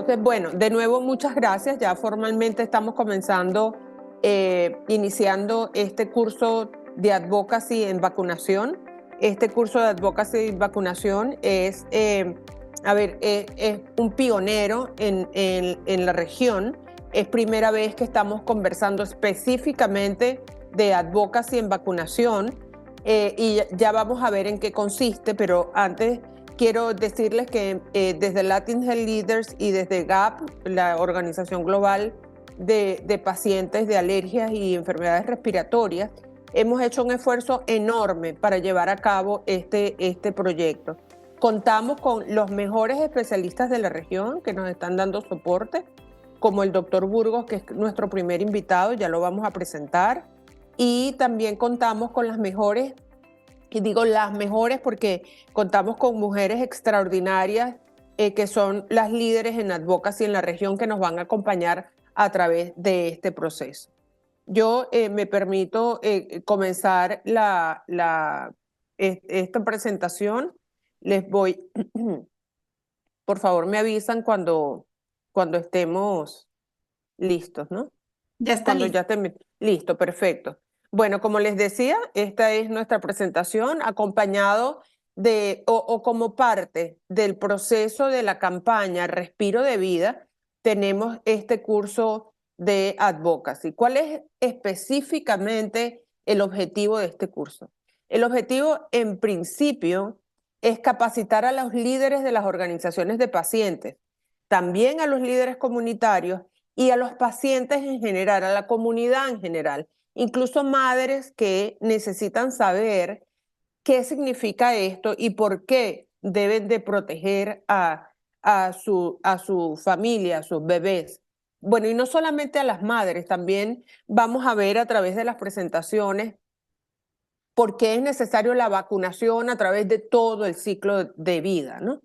Entonces, bueno, de nuevo, muchas gracias. Ya formalmente estamos comenzando, iniciando este curso de advocacy en vacunación. Este curso de advocacy en vacunación es, es un pionero en la región. Es primera vez que estamos conversando específicamente de advocacy en vacunación, y ya vamos a ver en qué consiste, pero antes quiero decirles que desde Latin Health Leaders y desde GAP, la Organización Global de Pacientes de Alergias y Enfermedades Respiratorias, hemos hecho un esfuerzo enorme para llevar a cabo este proyecto. Contamos con los mejores especialistas de la región que nos están dando soporte, como el doctor Burgos, que es nuestro primer invitado, ya lo vamos a presentar, y también contamos con las mejores. Y digo las mejores porque contamos con mujeres extraordinarias, que son las líderes en advocacy en la región, que nos van a acompañar a través de este proceso. Yo me permito comenzar esta presentación. Les voy, por favor me avisan cuando estemos listos, ¿no? Ya está Cuando listo. ya estén listo, perfecto. Bueno, como les decía, esta es nuestra presentación acompañado o como parte del proceso de la campaña Respiro de Vida, tenemos este curso de advocacy. ¿Cuál es específicamente el objetivo de este curso? El objetivo, en principio, es capacitar a los líderes de las organizaciones de pacientes, también a los líderes comunitarios y a los pacientes en general, a la comunidad en general, incluso madres que necesitan saber qué significa esto y por qué deben de proteger a su familia, a sus bebés. Bueno, y no solamente a las madres, también vamos a ver a través de las presentaciones por qué es necesario la vacunación a través de todo el ciclo de vida, ¿no?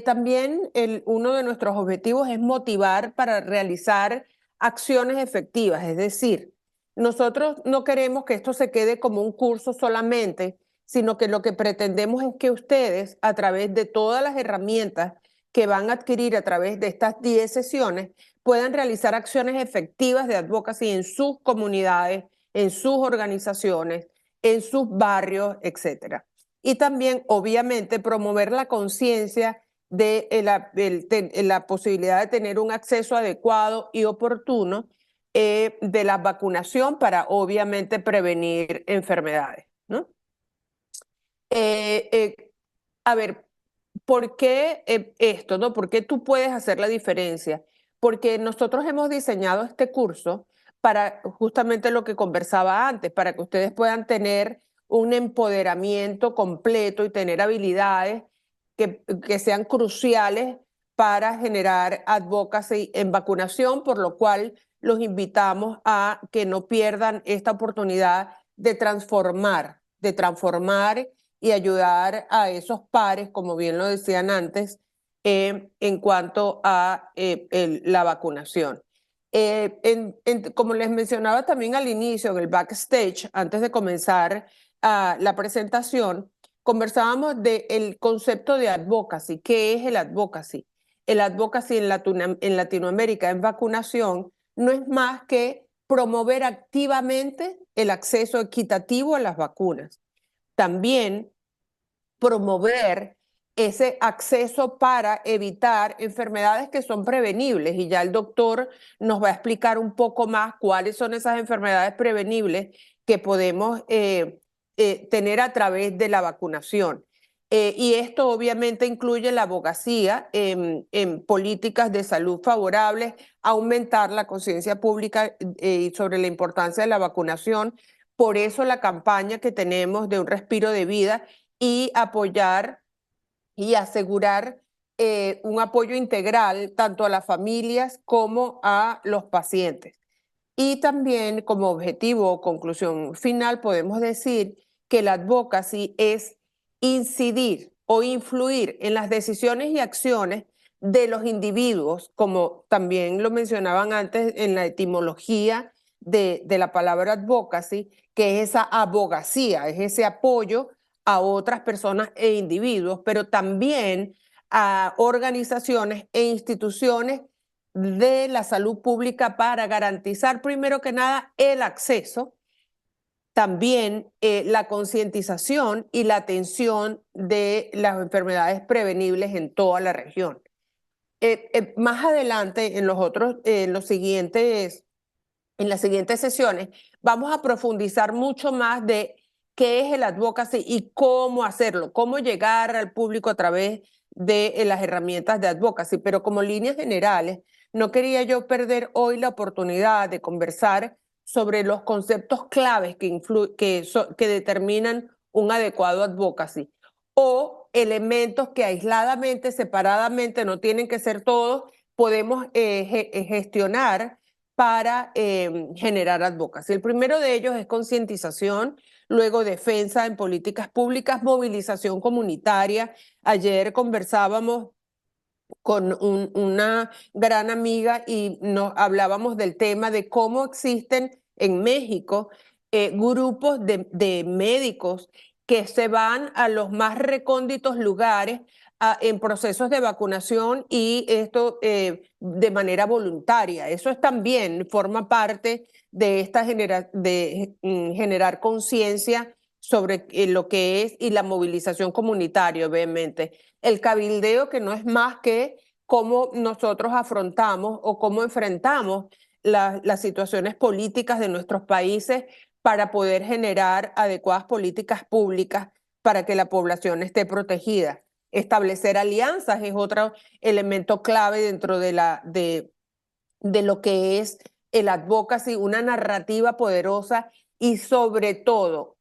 También uno de nuestros objetivos es motivar para realizar acciones efectivas, es decir, nosotros no queremos que esto se quede como un curso solamente, sino que lo que pretendemos es que ustedes, a través de todas las herramientas que van a adquirir a través de estas 10 sesiones, puedan realizar acciones efectivas de advocacy en sus comunidades, en sus organizaciones, en sus barrios, etcétera. Y también, obviamente, promover la conciencia de la posibilidad de tener un acceso adecuado y oportuno de la vacunación para, obviamente, prevenir enfermedades, ¿no? Eh, eh, a ver, ¿por qué esto, no? ¿Por qué tú puedes hacer la diferencia? Porque nosotros hemos diseñado este curso para justamente lo que conversaba antes, para que ustedes puedan tener un empoderamiento completo y tener habilidades que sean cruciales para generar advocacy en vacunación, por lo cual los invitamos a que no pierdan esta oportunidad de transformar y ayudar a esos pares, como bien lo decían antes, en cuanto a la vacunación. Como les mencionaba también al inicio, en el backstage, antes de comenzar la presentación, conversábamos del concepto de advocacy. ¿Qué es el advocacy? El advocacy en Latinoamérica en vacunación no es más que promover activamente el acceso equitativo a las vacunas. También promover ese acceso para evitar enfermedades que son prevenibles, y ya el doctor nos va a explicar un poco más cuáles son esas enfermedades prevenibles que podemos tener a través de la vacunación. Y esto obviamente incluye la abogacía en políticas de salud favorables, aumentar la conciencia pública sobre la importancia de la vacunación. Por eso la campaña que tenemos de un respiro de vida, y apoyar y asegurar un apoyo integral tanto a las familias como a los pacientes. Y también, como objetivo o conclusión final, podemos decir que la advocacy es incidir o influir en las decisiones y acciones de los individuos, como también lo mencionaban antes en la etimología de la palabra advocacy, que es esa abogacía, es ese apoyo a otras personas e individuos, pero también a organizaciones e instituciones de la salud pública para garantizar, primero que nada, el acceso, también la concientización y la atención de las enfermedades prevenibles en toda la región. Más adelante, en las siguientes sesiones, vamos a profundizar mucho más de qué es el advocacy y cómo hacerlo, cómo llegar al público a través de las herramientas de advocacy. Pero como líneas generales, no quería yo perder hoy la oportunidad de conversar sobre los conceptos claves que determinan un adecuado advocacy o elementos que aisladamente, separadamente, no tienen que ser todos, podemos gestionar para generar advocacy. El primero de ellos es concientización, luego defensa en políticas públicas, movilización comunitaria. Ayer conversábamos con una gran amiga y nos hablábamos del tema de cómo existen en México grupos de médicos que se van a los más recónditos lugares en procesos de vacunación y esto de manera voluntaria. Eso también forma parte de generar conciencia sobre lo que es y la movilización comunitaria, obviamente. El cabildeo, que no es más que cómo nosotros afrontamos o cómo enfrentamos las situaciones políticas de nuestros países para poder generar adecuadas políticas públicas para que la población esté protegida. Establecer alianzas es otro elemento clave dentro de lo que es el advocacy, una narrativa poderosa y sobre todo,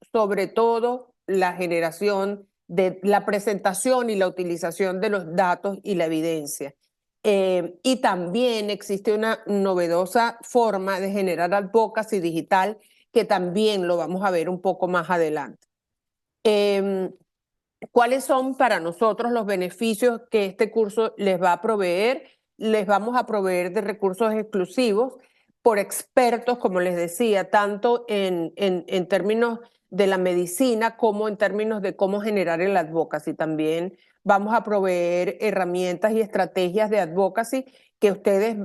la generación de la presentación y la utilización de los datos y la evidencia. Y también existe una novedosa forma de generar advocacy digital que también lo vamos a ver un poco más adelante. ¿Cuáles son para nosotros los beneficios que este curso les va a proveer? Les vamos a proveer de recursos exclusivos por expertos, como les decía, tanto en términos de la medicina como en términos de cómo generar el advocacy. También vamos a proveer herramientas y estrategias de advocacy que ustedes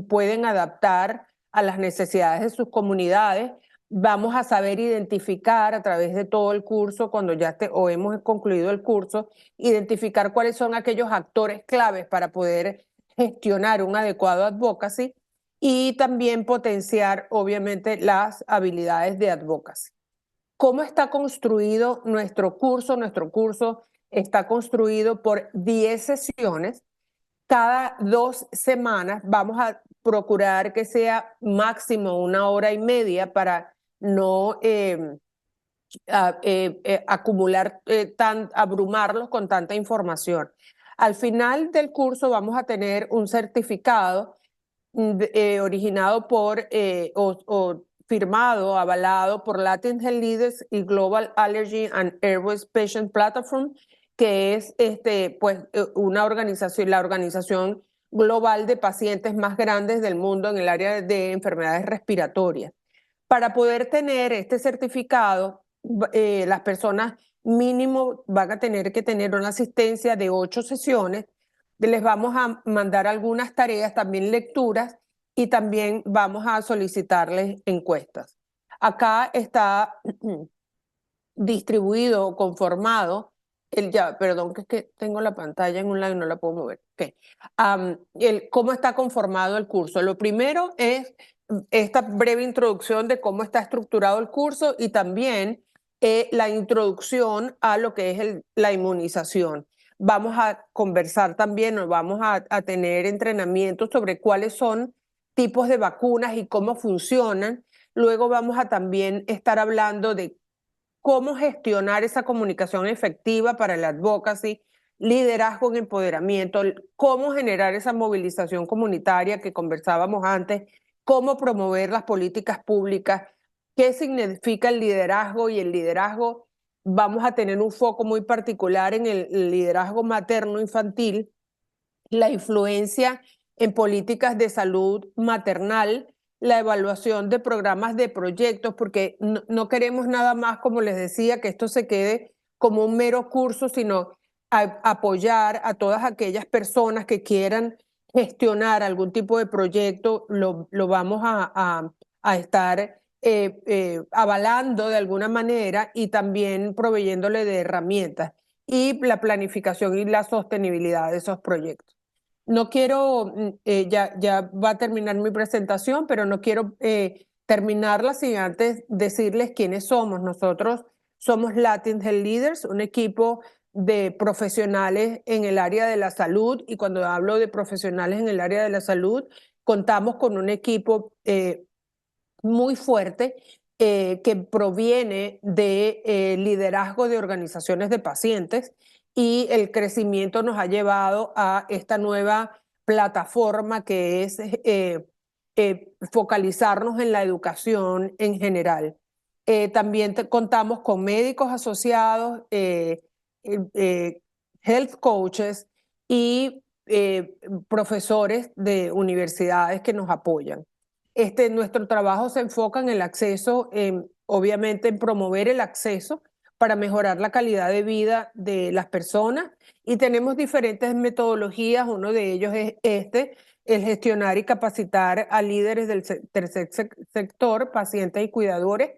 pueden adaptar a las necesidades de sus comunidades. Vamos a saber identificar a través de todo el curso, cuando ya hemos concluido el curso, identificar cuáles son aquellos actores claves para poder gestionar un adecuado advocacy y también potenciar, obviamente, las habilidades de advocacy. ¿Cómo está construido nuestro curso? Nuestro curso está construido por 10 sesiones. Cada 2 semanas vamos a procurar que sea máximo 1 hora y media para no abrumarlos con tanta información. Al final del curso vamos a tener un certificado originado por o firmado, avalado por Latin Health Leaders y Global Allergy and Airways Patient Platform, que es pues, una organización, la organización global de pacientes más grandes del mundo en el área de enfermedades respiratorias. Para poder tener este certificado, las personas mínimo van a tener que tener una asistencia de 8 sesiones. Les vamos a mandar algunas tareas, también lecturas, y también vamos a solicitarles encuestas. Acá está distribuido, conformado, perdón, que es que tengo la pantalla en un lado y no la puedo mover. Okay. ¿Cómo está conformado el curso? Lo primero es esta breve introducción de cómo está estructurado el curso y también la introducción a lo que es la inmunización. Vamos a conversar también, o vamos a tener entrenamientos sobre cuáles son tipos de vacunas y cómo funcionan. Luego vamos a también estar hablando de cómo gestionar esa comunicación efectiva para el advocacy, liderazgo en empoderamiento, cómo generar esa movilización comunitaria que conversábamos antes, cómo promover las políticas públicas, qué significa el liderazgo y el liderazgo. Vamos a tener un foco muy particular en el liderazgo materno-infantil, la influencia en políticas de salud maternal, la evaluación de programas de proyectos, porque no queremos nada más, como les decía, que esto se quede como un mero curso, sino apoyar a todas aquellas personas que quieran gestionar algún tipo de proyecto, lo vamos a estar avalando de alguna manera y también proveyéndole de herramientas y la planificación y la sostenibilidad de esos proyectos. No quiero, ya va a terminar mi presentación, pero no quiero terminarla sin antes decirles quiénes somos. Nosotros somos Latin Health Leaders, un equipo de profesionales en el área de la salud, y cuando hablo de profesionales en el área de la salud, contamos con un equipo muy fuerte que proviene de liderazgo de organizaciones de pacientes, y el crecimiento nos ha llevado a esta nueva plataforma que es focalizarnos en la educación en general. También contamos con médicos asociados, health coaches y profesores de universidades que nos apoyan. Nuestro trabajo se enfoca en el acceso, obviamente en promover el acceso para mejorar la calidad de vida de las personas, y tenemos diferentes metodologías. Uno de ellos es el gestionar y capacitar a líderes del tercer sector, pacientes y cuidadores,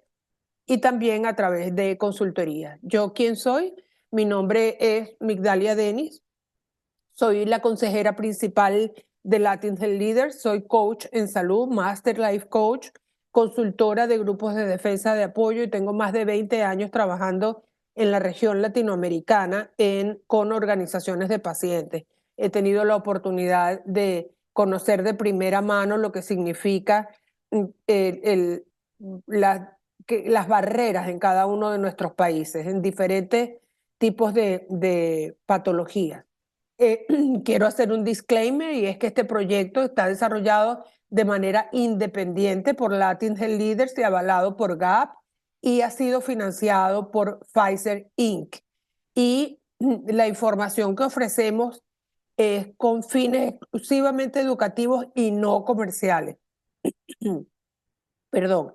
y también a través de consultoría. ¿Yo quién soy? Mi nombre es Migdalia Denis. Soy la consejera principal de Latin Health Leaders, soy coach en salud, Master Life Coach, consultora de grupos de defensa de apoyo, y tengo más de 20 años trabajando en la región latinoamericana con organizaciones de pacientes. He tenido la oportunidad de conocer de primera mano lo que significa las barreras en cada uno de nuestros países, en diferentes tipos de patologías. Quiero hacer un disclaimer, y es que este proyecto está desarrollado de manera independiente por Latin Health Leaders y avalado por GAP, y ha sido financiado por Pfizer Inc. Y la información que ofrecemos es con fines exclusivamente educativos y no comerciales. Perdón.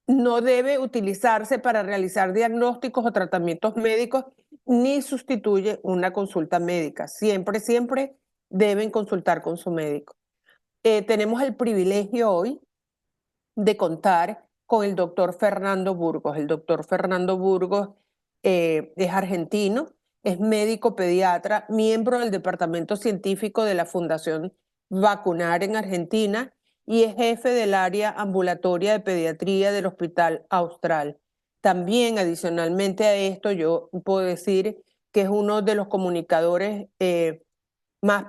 No debe utilizarse para realizar diagnósticos o tratamientos médicos, ni sustituye una consulta médica. Siempre, siempre deben consultar con su médico. Tenemos el privilegio hoy de contar con el doctor Fernando Burgos. El doctor Fernando Burgos es argentino, es médico pediatra, miembro del departamento científico de la Fundación Vacunar en Argentina, y es jefe del área ambulatoria de pediatría del Hospital Austral. También, adicionalmente a esto, yo puedo decir que es uno de los comunicadores más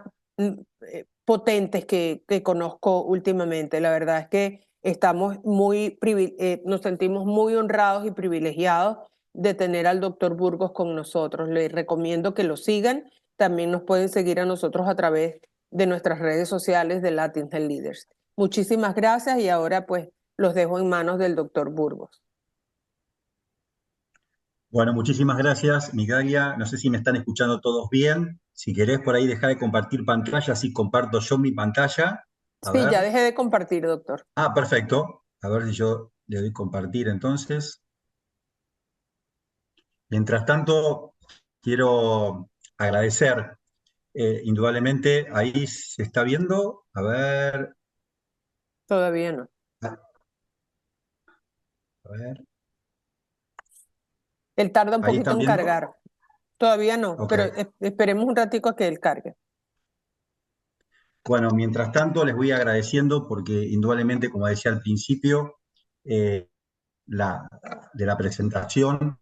potentes que conozco últimamente. La verdad es que nos sentimos muy honrados y privilegiados de tener al doctor Burgos con nosotros. Les recomiendo que lo sigan. También nos pueden seguir a nosotros a través de nuestras redes sociales de Latin Health Leaders. Muchísimas gracias, y ahora pues los dejo en manos del doctor Burgos. Bueno, muchísimas gracias, Migdalia. No sé si me están escuchando todos bien. Si querés por ahí dejar de compartir pantalla, así comparto yo mi pantalla. A Sí, ya ver. dejé de compartir, doctor. Ah, perfecto. A ver si yo le doy compartir entonces. Mientras tanto, quiero agradecer, indudablemente, ahí se está viendo. A ver, Todavía no. a ver. Él tarda un ¿Ahí poquito están en viendo? cargar. Todavía no, Ok. pero esperemos un ratico a que él cargue. Bueno, mientras tanto, les voy agradeciendo porque indudablemente, como decía al principio, eh, de la presentación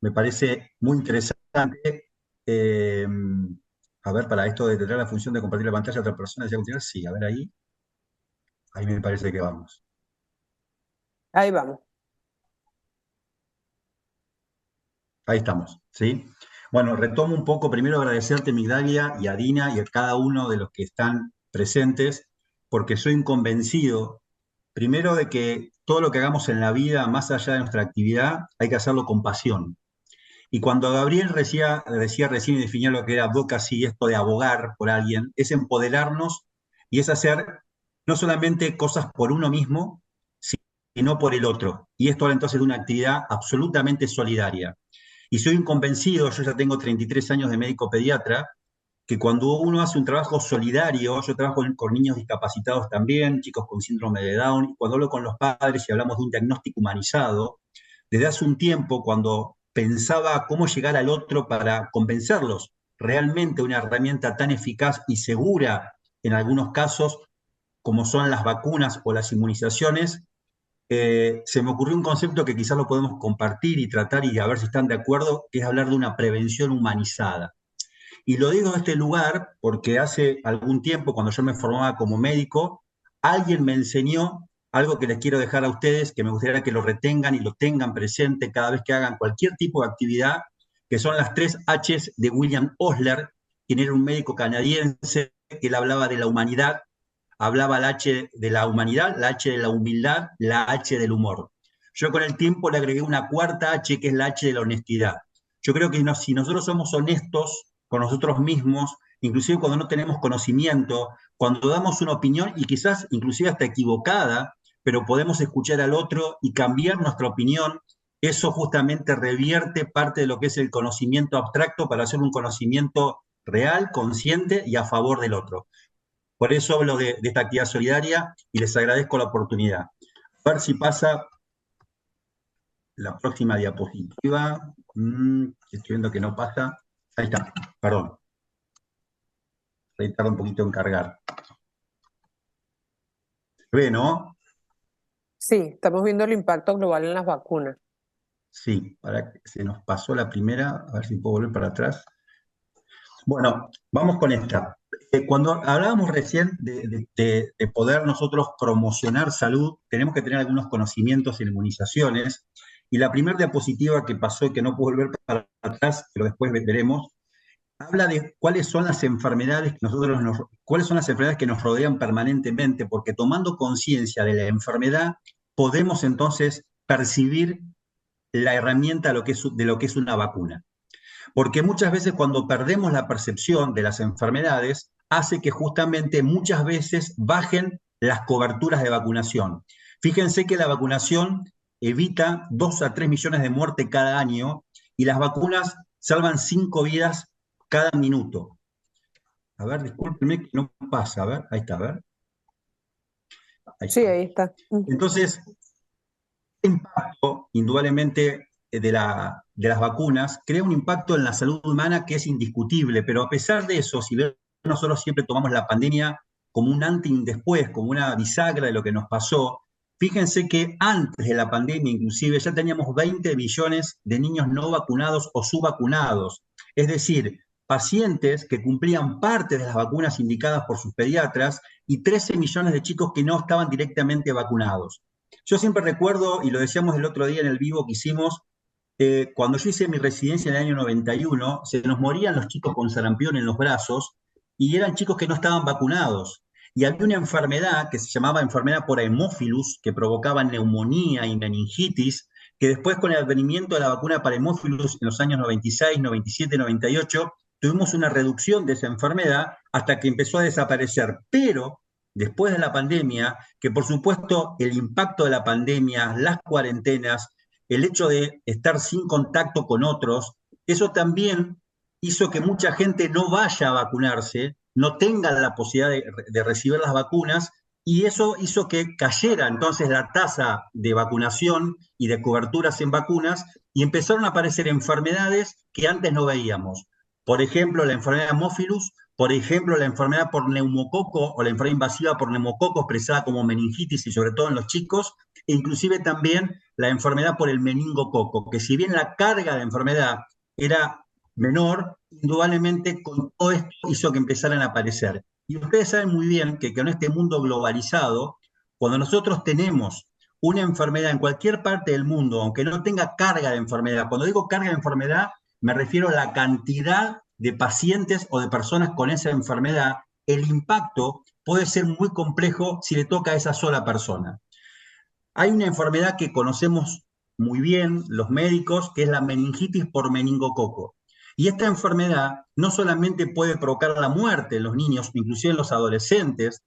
me parece muy interesante. Eh, a ver, para esto de tener la función de compartir la pantalla a otra persona, ¿desea continuar? Sí, a ver ahí me parece que vamos. Ahí vamos. Ahí estamos, ¿sí? Bueno, retomo un poco, primero agradecerte, Migdalia, y a Dina, y a cada uno de los que están presentes, porque soy un convencido, primero, de que todo lo que hagamos en la vida, más allá de nuestra actividad, hay que hacerlo con pasión. Y cuando Gabriel decía recién y definía lo que era advocacy, esto de abogar por alguien, es empoderarnos y es hacer no solamente cosas por uno mismo, sino por el otro. Y esto habla entonces de una actividad absolutamente solidaria. Y soy un convencido, yo ya tengo 33 años de médico pediatra, que cuando uno hace un trabajo solidario, yo trabajo con niños discapacitados también, chicos con síndrome de Down, y cuando hablo con los padres y hablamos de un diagnóstico humanizado, desde hace un tiempo, cuando pensaba cómo llegar al otro para convencerlos, realmente una herramienta tan eficaz y segura en algunos casos como son las vacunas o las inmunizaciones, se me ocurrió un concepto que quizás lo podemos compartir y tratar y a ver si están de acuerdo, que es hablar de una prevención humanizada. Y lo digo en este lugar porque hace algún tiempo, cuando yo me formaba como médico, alguien me enseñó algo que les quiero dejar a ustedes, que me gustaría que lo retengan y lo tengan presente cada vez que hagan cualquier tipo de actividad, que son las 3 Hs de William Osler, quien era un médico canadiense, que él hablaba de la humanidad, hablaba la H de la humanidad, la H de la humildad, la H del humor. Yo con el tiempo le agregué una cuarta H, que es la H de la honestidad. Yo creo que si nosotros somos honestos con nosotros mismos, inclusive cuando no tenemos conocimiento, cuando damos una opinión y quizás inclusive hasta equivocada, pero podemos escuchar al otro y cambiar nuestra opinión, eso justamente revierte parte de lo que es el conocimiento abstracto para hacer un conocimiento real, consciente y a favor del otro. Por eso hablo de esta actividad solidaria y les agradezco la oportunidad. A ver si pasa la próxima diapositiva. Estoy viendo que no pasa. Ahí está, perdón. Ahí tarda un poquito en cargar. ¿Ve, no? Sí, estamos viendo el impacto global en las vacunas. Sí, para que se nos pasó la primera. A ver si puedo volver para atrás. Bueno, vamos con esta. Cuando hablábamos recién de poder nosotros promocionar salud, tenemos que tener algunos conocimientos en inmunizaciones. Y la primera diapositiva que pasó y que no puedo volver para atrás, pero después veremos, habla de cuáles son las enfermedades que cuáles son las enfermedades que nos rodean permanentemente, porque tomando conciencia de la enfermedad, podemos entonces percibir la herramienta de lo que es una vacuna. Porque muchas veces cuando perdemos la percepción de las enfermedades, hace que justamente muchas veces bajen las coberturas de vacunación. Fíjense que la vacunación evita 2 a 3 millones de muertes cada año y las vacunas salvan 5 vidas cada minuto. A ver, discúlpenme que no pasa, a ver, ahí está, a ver. Ahí Sí, está. ahí está. Entonces, el impacto, indudablemente, de las vacunas crea un impacto en la salud humana que es indiscutible, pero a pesar de eso, si nosotros siempre tomamos la pandemia como un antes y un después, como una bisagra de lo que nos pasó, fíjense que antes de la pandemia inclusive ya teníamos 20 millones de niños no vacunados o subvacunados, es decir, pacientes que cumplían parte de las vacunas indicadas por sus pediatras y 13 millones de chicos que no estaban directamente vacunados. Yo siempre recuerdo, y lo decíamos el otro día en el vivo que hicimos, cuando yo hice mi residencia en el año 91, se nos morían los chicos con sarampión en los brazos y eran chicos que no estaban vacunados. Y había una enfermedad que se llamaba enfermedad por Haemophilus, que provocaba neumonía y meningitis, que después con el advenimiento de la vacuna para Haemophilus en los años 96, 97, 98, tuvimos una reducción de esa enfermedad hasta que empezó a desaparecer. Pero después de la pandemia, que por supuesto el impacto de la pandemia, las cuarentenas, el hecho de estar sin contacto con otros, eso también hizo que mucha gente no vaya a vacunarse, no tenga la posibilidad de recibir las vacunas, y eso hizo que cayera entonces la tasa de vacunación y de coberturas en vacunas, y empezaron a aparecer enfermedades que antes no veíamos. Por ejemplo, la enfermedad de Haemophilus, por ejemplo, la enfermedad por neumococo o la enfermedad invasiva por neumococo expresada como meningitis y sobre todo en los chicos, e inclusive también la enfermedad por el meningococo, que si bien la carga de enfermedad era menor, indudablemente con todo esto hizo que empezaran a aparecer. Y ustedes saben muy bien que con este mundo globalizado, cuando nosotros tenemos una enfermedad en cualquier parte del mundo, aunque no tenga carga de enfermedad, cuando digo carga de enfermedad, me refiero a la cantidad de pacientes o de personas con esa enfermedad, el impacto puede ser muy complejo si le toca a esa sola persona. Hay una enfermedad que conocemos muy bien los médicos, que es la meningitis por meningococo. Y esta enfermedad no solamente puede provocar la muerte en los niños, inclusive en los adolescentes,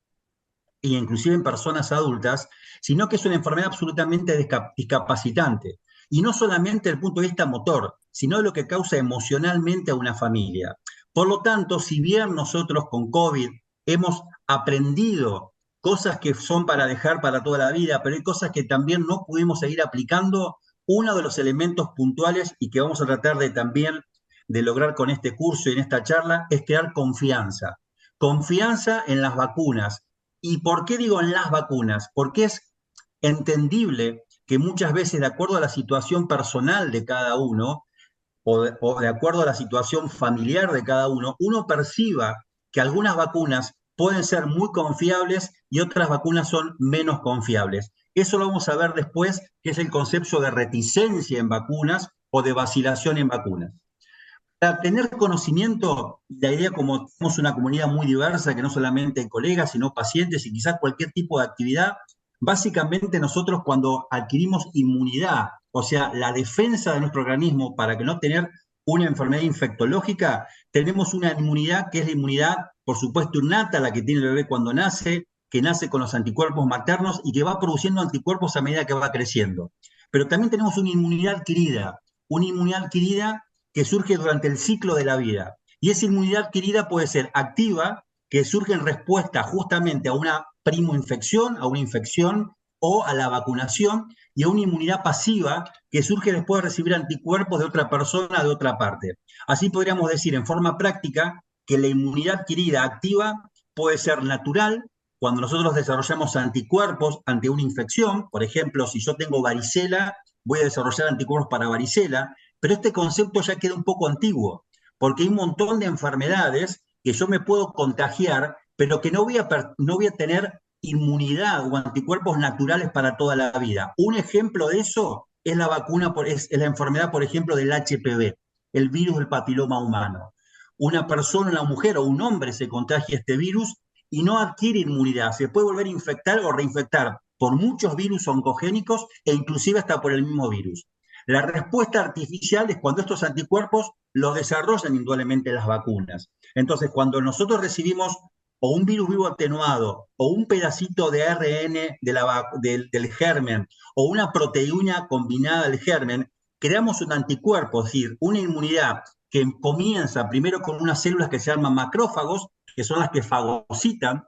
e inclusive en personas adultas, sino que es una enfermedad absolutamente discapacitante. y no solamente desde el punto de vista motor, sino de lo que causa emocionalmente a una familia. Por lo tanto, si bien nosotros con COVID hemos aprendido cosas que son para dejar para toda la vida, pero hay cosas que también no pudimos seguir aplicando, uno de los elementos puntuales y que vamos a tratar de también de lograr con este curso y en esta charla es crear confianza. Confianza en las vacunas. ¿Y por qué digo en las vacunas? Porque es entendible que muchas veces, de acuerdo a la situación personal de cada uno, o de acuerdo a la situación familiar de cada uno, uno perciba que algunas vacunas pueden ser muy confiables y otras vacunas son menos confiables. Eso lo vamos a ver después, que es el concepto de reticencia en vacunas o de vacilación en vacunas. Para tener conocimiento, la idea como somos una comunidad muy diversa, que no solamente colegas, sino pacientes y quizás cualquier tipo de actividad, básicamente nosotros cuando adquirimos inmunidad, o sea, la defensa de nuestro organismo para que no tener una enfermedad infectológica, tenemos una inmunidad que es la inmunidad, por supuesto, innata, la que tiene el bebé cuando nace, que nace con los anticuerpos maternos y que va produciendo anticuerpos a medida que va creciendo. Pero también tenemos una inmunidad adquirida que surge durante el ciclo de la vida. Y esa inmunidad adquirida puede ser activa, que surge en respuesta justamente a una primoinfección, a una infección o a la vacunación, y a una inmunidad pasiva que surge después de recibir anticuerpos de otra persona de otra parte. Así podríamos decir en forma práctica que la inmunidad adquirida activa puede ser natural, cuando nosotros desarrollamos anticuerpos ante una infección. Por ejemplo, si yo tengo varicela, voy a desarrollar anticuerpos para varicela, pero este concepto ya queda un poco antiguo, porque hay un montón de enfermedades que yo me puedo contagiar, pero que no voy a tener inmunidad o anticuerpos naturales para toda la vida. Un ejemplo de eso es la vacuna, es la enfermedad, por ejemplo, del HPV, el virus del papiloma humano. Una persona, una mujer o un hombre se contagia este virus y no adquiere inmunidad, se puede volver a infectar o reinfectar por muchos virus oncogénicos e inclusive hasta por el mismo virus. La respuesta artificial es cuando estos anticuerpos los desarrollan indudablemente las vacunas. Entonces, cuando nosotros recibimos o un virus vivo atenuado, o un pedacito de ARN del germen, o una proteína combinada del germen, creamos un anticuerpo, es decir, una inmunidad que comienza primero con unas células que se llaman macrófagos, que son las que fagocitan,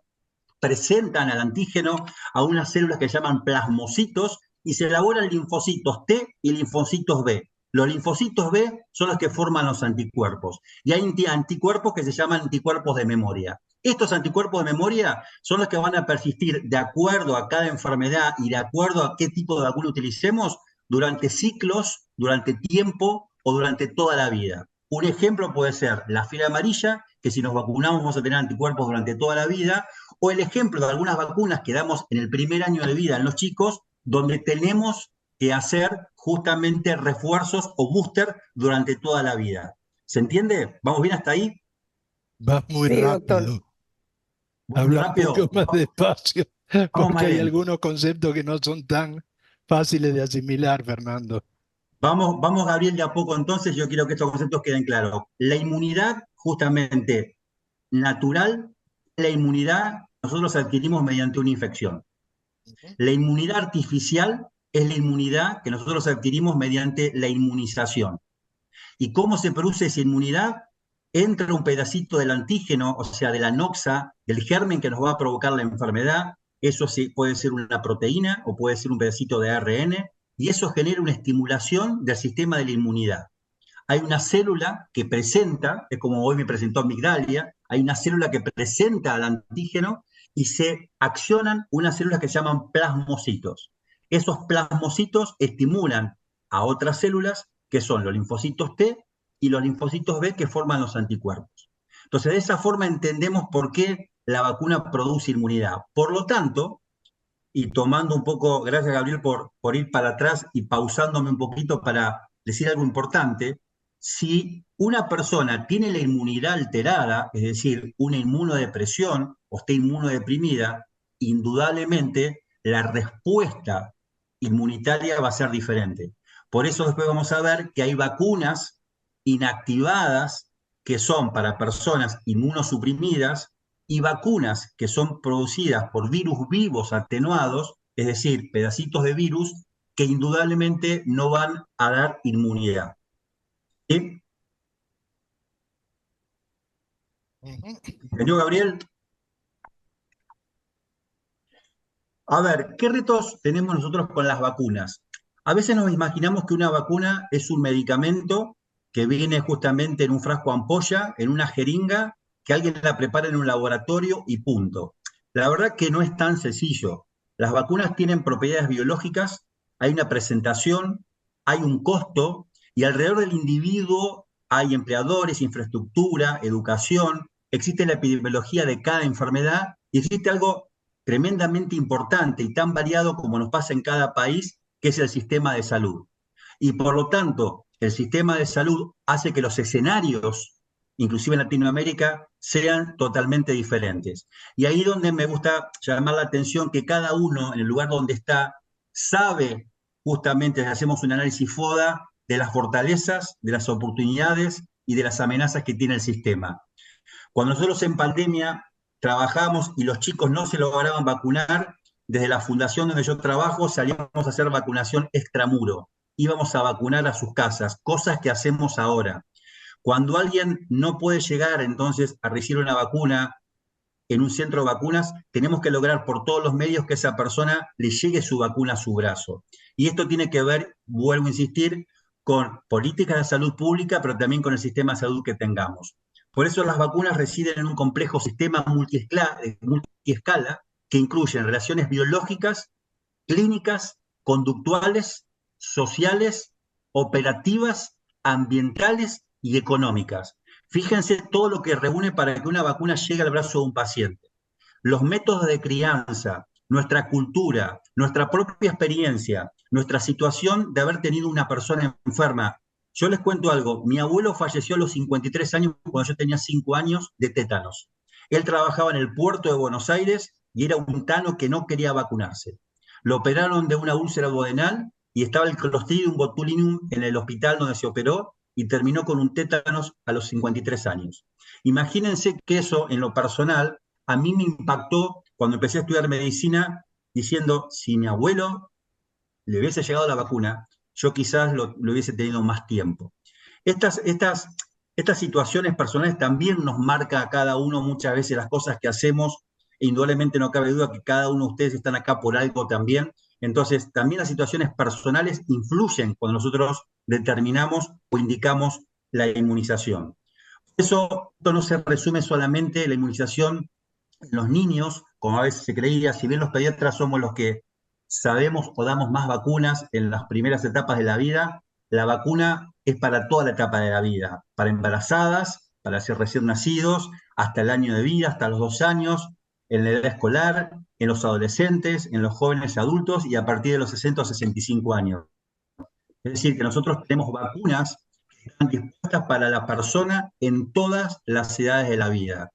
presentan al antígeno a unas células que se llaman plasmocitos y se elaboran linfocitos T y linfocitos B. Los linfocitos B son los que forman los anticuerpos y hay anticuerpos que se llaman anticuerpos de memoria. Estos anticuerpos de memoria son los que van a persistir de acuerdo a cada enfermedad y de acuerdo a qué tipo de vacuna utilicemos durante ciclos, durante tiempo o durante toda la vida. Un ejemplo puede ser la fiebre amarilla, que si nos vacunamos vamos a tener anticuerpos durante toda la vida, o el ejemplo de algunas vacunas que damos en el primer año de vida en los chicos, donde tenemos que hacer justamente refuerzos o booster durante toda la vida. ¿Se entiende? ¿Vamos bien hasta ahí? Vas muy Sí, doctor. rápido. Muy Habla un rápido. poco más despacio, Vamos porque más hay lento. algunos conceptos que no son tan fáciles de asimilar, Fernando. Vamos, Gabriel, de a poco entonces. Yo quiero que estos conceptos queden claros. La inmunidad, justamente natural, la inmunidad nosotros adquirimos mediante una infección. La inmunidad artificial es la inmunidad que nosotros adquirimos mediante la inmunización. ¿Y cómo se produce esa inmunidad? Entra un pedacito del antígeno, o sea, de la noxa, del germen que nos va a provocar la enfermedad. Eso sí, puede ser una proteína o puede ser un pedacito de ARN, y eso genera una estimulación del sistema de la inmunidad. Hay una célula que presenta, es como hoy me presentó Migdalia, hay una célula que presenta al antígeno y se accionan unas células que se llaman plasmocitos. Esos plasmocitos estimulan a otras células que son los linfocitos T y los linfocitos B que forman los anticuerpos. Entonces, de esa forma entendemos por qué la vacuna produce inmunidad. Por lo tanto, y tomando un poco, gracias Gabriel por ir para atrás y pausándome un poquito para decir algo importante, si una persona tiene la inmunidad alterada, es decir, una inmunodepresión o está inmunodeprimida, indudablemente la respuesta inmunitaria va a ser diferente. Por eso después vamos a ver que hay vacunas inactivadas que son para personas inmunosuprimidas y vacunas que son producidas por virus vivos atenuados, es decir, pedacitos de virus que indudablemente no van a dar inmunidad. ¿Sí? ¿Entendió, Gabriel? A ver, ¿qué retos tenemos nosotros con las vacunas? A veces nos imaginamos que una vacuna es un medicamento que viene justamente en un frasco ampolla, en una jeringa, que alguien la prepara en un laboratorio y punto. La verdad que no es tan sencillo. Las vacunas tienen propiedades biológicas, hay una presentación, hay un costo y alrededor del individuo hay empleadores, infraestructura, educación, existe la epidemiología de cada enfermedad y existe algo tremendamente importante y tan variado como nos pasa en cada país, que es el sistema de salud. Y por lo tanto, el sistema de salud hace que los escenarios, inclusive en Latinoamérica, sean totalmente diferentes. Y ahí donde me gusta llamar la atención que cada uno, en el lugar donde está, sabe justamente, si hacemos un análisis FODA, de las fortalezas, de las oportunidades y de las amenazas que tiene el sistema. Cuando nosotros en pandemia trabajamos y los chicos no se lograban vacunar, desde la fundación donde yo trabajo salíamos a hacer vacunación extramuro. Íbamos a vacunar a sus casas, cosas que hacemos ahora. Cuando alguien no puede llegar entonces a recibir una vacuna en un centro de vacunas, tenemos que lograr por todos los medios que esa persona le llegue su vacuna a su brazo. Y esto tiene que ver, vuelvo a insistir, con políticas de salud pública, pero también con el sistema de salud que tengamos. Por eso las vacunas residen en un complejo sistema multiescala que incluye relaciones biológicas, clínicas, conductuales, sociales, operativas, ambientales y económicas. Fíjense todo lo que reúne para que una vacuna llegue al brazo de un paciente. Los métodos de crianza, nuestra cultura, nuestra propia experiencia, nuestra situación de haber tenido una persona enferma. Yo les cuento algo, mi abuelo falleció a los 53 años cuando yo tenía 5 años de tétanos. Él trabajaba en el puerto de Buenos Aires y era un tano que no quería vacunarse. Lo operaron de una úlcera duodenal y estaba el Clostridium botulinum en el hospital donde se operó y terminó con un tétanos a los 53 años. Imagínense que eso, en lo personal, a mí me impactó cuando empecé a estudiar medicina, diciendo, si mi abuelo le hubiese llegado la vacuna, yo quizás lo hubiese tenido más tiempo. Estas situaciones personales también nos marca a cada uno muchas veces las cosas que hacemos, e indudablemente no cabe duda que cada uno de ustedes están acá por algo también. Entonces, también las situaciones personales influyen cuando nosotros determinamos o indicamos la inmunización. Eso esto no se resume solamente en la inmunización en los niños, como a veces se creía, si bien los pediatras somos los que sabemos o damos más vacunas en las primeras etapas de la vida, la vacuna es para toda la etapa de la vida, para embarazadas, para ser recién nacidos, hasta el año de vida, hasta los 2 años, en la edad escolar, en los adolescentes, en los jóvenes adultos y a partir de los 60 o 65 años. Es decir, que nosotros tenemos vacunas que están dispuestas para la persona en todas las edades de la vida.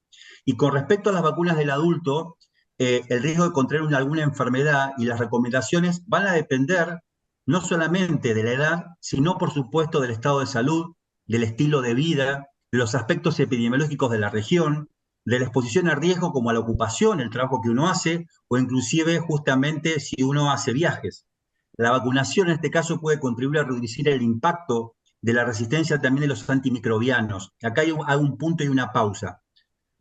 Y con respecto a las vacunas del adulto, el riesgo de contraer alguna enfermedad y las recomendaciones van a depender no solamente de la edad, sino por supuesto del estado de salud, del estilo de vida, de los aspectos epidemiológicos de la región, de la exposición a riesgo como a la ocupación, el trabajo que uno hace, o inclusive justamente si uno hace viajes. La vacunación en este caso puede contribuir a reducir el impacto de la resistencia también de los antimicrobianos. Acá hay un punto y una pausa.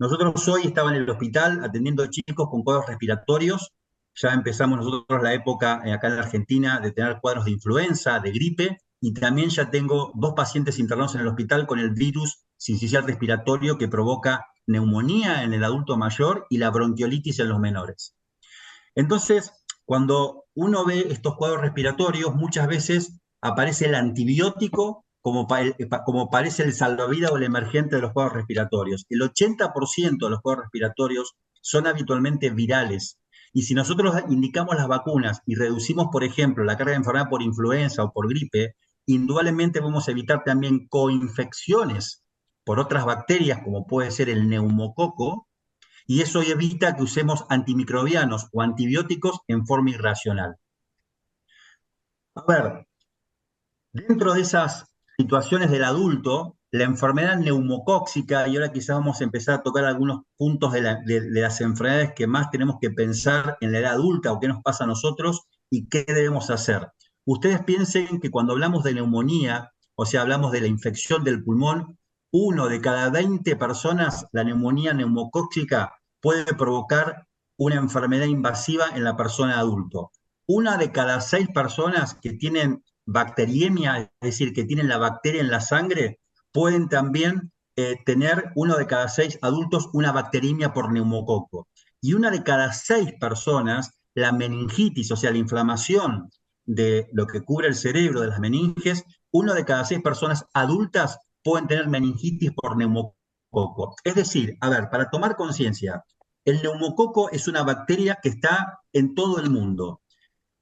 Nosotros hoy estaba en el hospital atendiendo chicos con cuadros respiratorios. Ya empezamos nosotros la época acá en la Argentina de tener cuadros de influenza, de gripe, y también ya tengo 2 pacientes internados en el hospital con el virus sincicial respiratorio que provoca neumonía en el adulto mayor y la bronquiolitis en los menores. Entonces, cuando uno ve estos cuadros respiratorios, muchas veces aparece el antibiótico como parece el salvavidas o el emergente de los cuadros respiratorios. El 80% de los cuadros respiratorios son habitualmente virales. Y si nosotros indicamos las vacunas y reducimos, por ejemplo, la carga de enfermedad por influenza o por gripe, indudablemente vamos a evitar también coinfecciones por otras bacterias, como puede ser el neumococo, y eso evita que usemos antimicrobianos o antibióticos en forma irracional. A ver, dentro de esas situaciones del adulto, la enfermedad neumocóxica, y ahora quizás vamos a empezar a tocar algunos puntos de las enfermedades que más tenemos que pensar en la edad adulta o qué nos pasa a nosotros y qué debemos hacer. ustedes piensen que cuando hablamos de neumonía, o sea, hablamos de la infección del pulmón, 1 de cada 20 personas, la neumonía neumocóxica puede provocar una enfermedad invasiva en la persona adulto. 1 de cada 6 personas que tienen bacteriemia, es decir, que tienen la bacteria en la sangre, pueden también tener 1 de cada 6 adultos una bacteriemia por neumococo. Y 1 de cada 6 personas, la meningitis, o sea, la inflamación de lo que cubre el cerebro, de las meninges, 1 de cada 6 personas adultas pueden tener meningitis por neumococo. Es decir, a ver, para tomar conciencia, el neumococo es una bacteria que está en todo el mundo.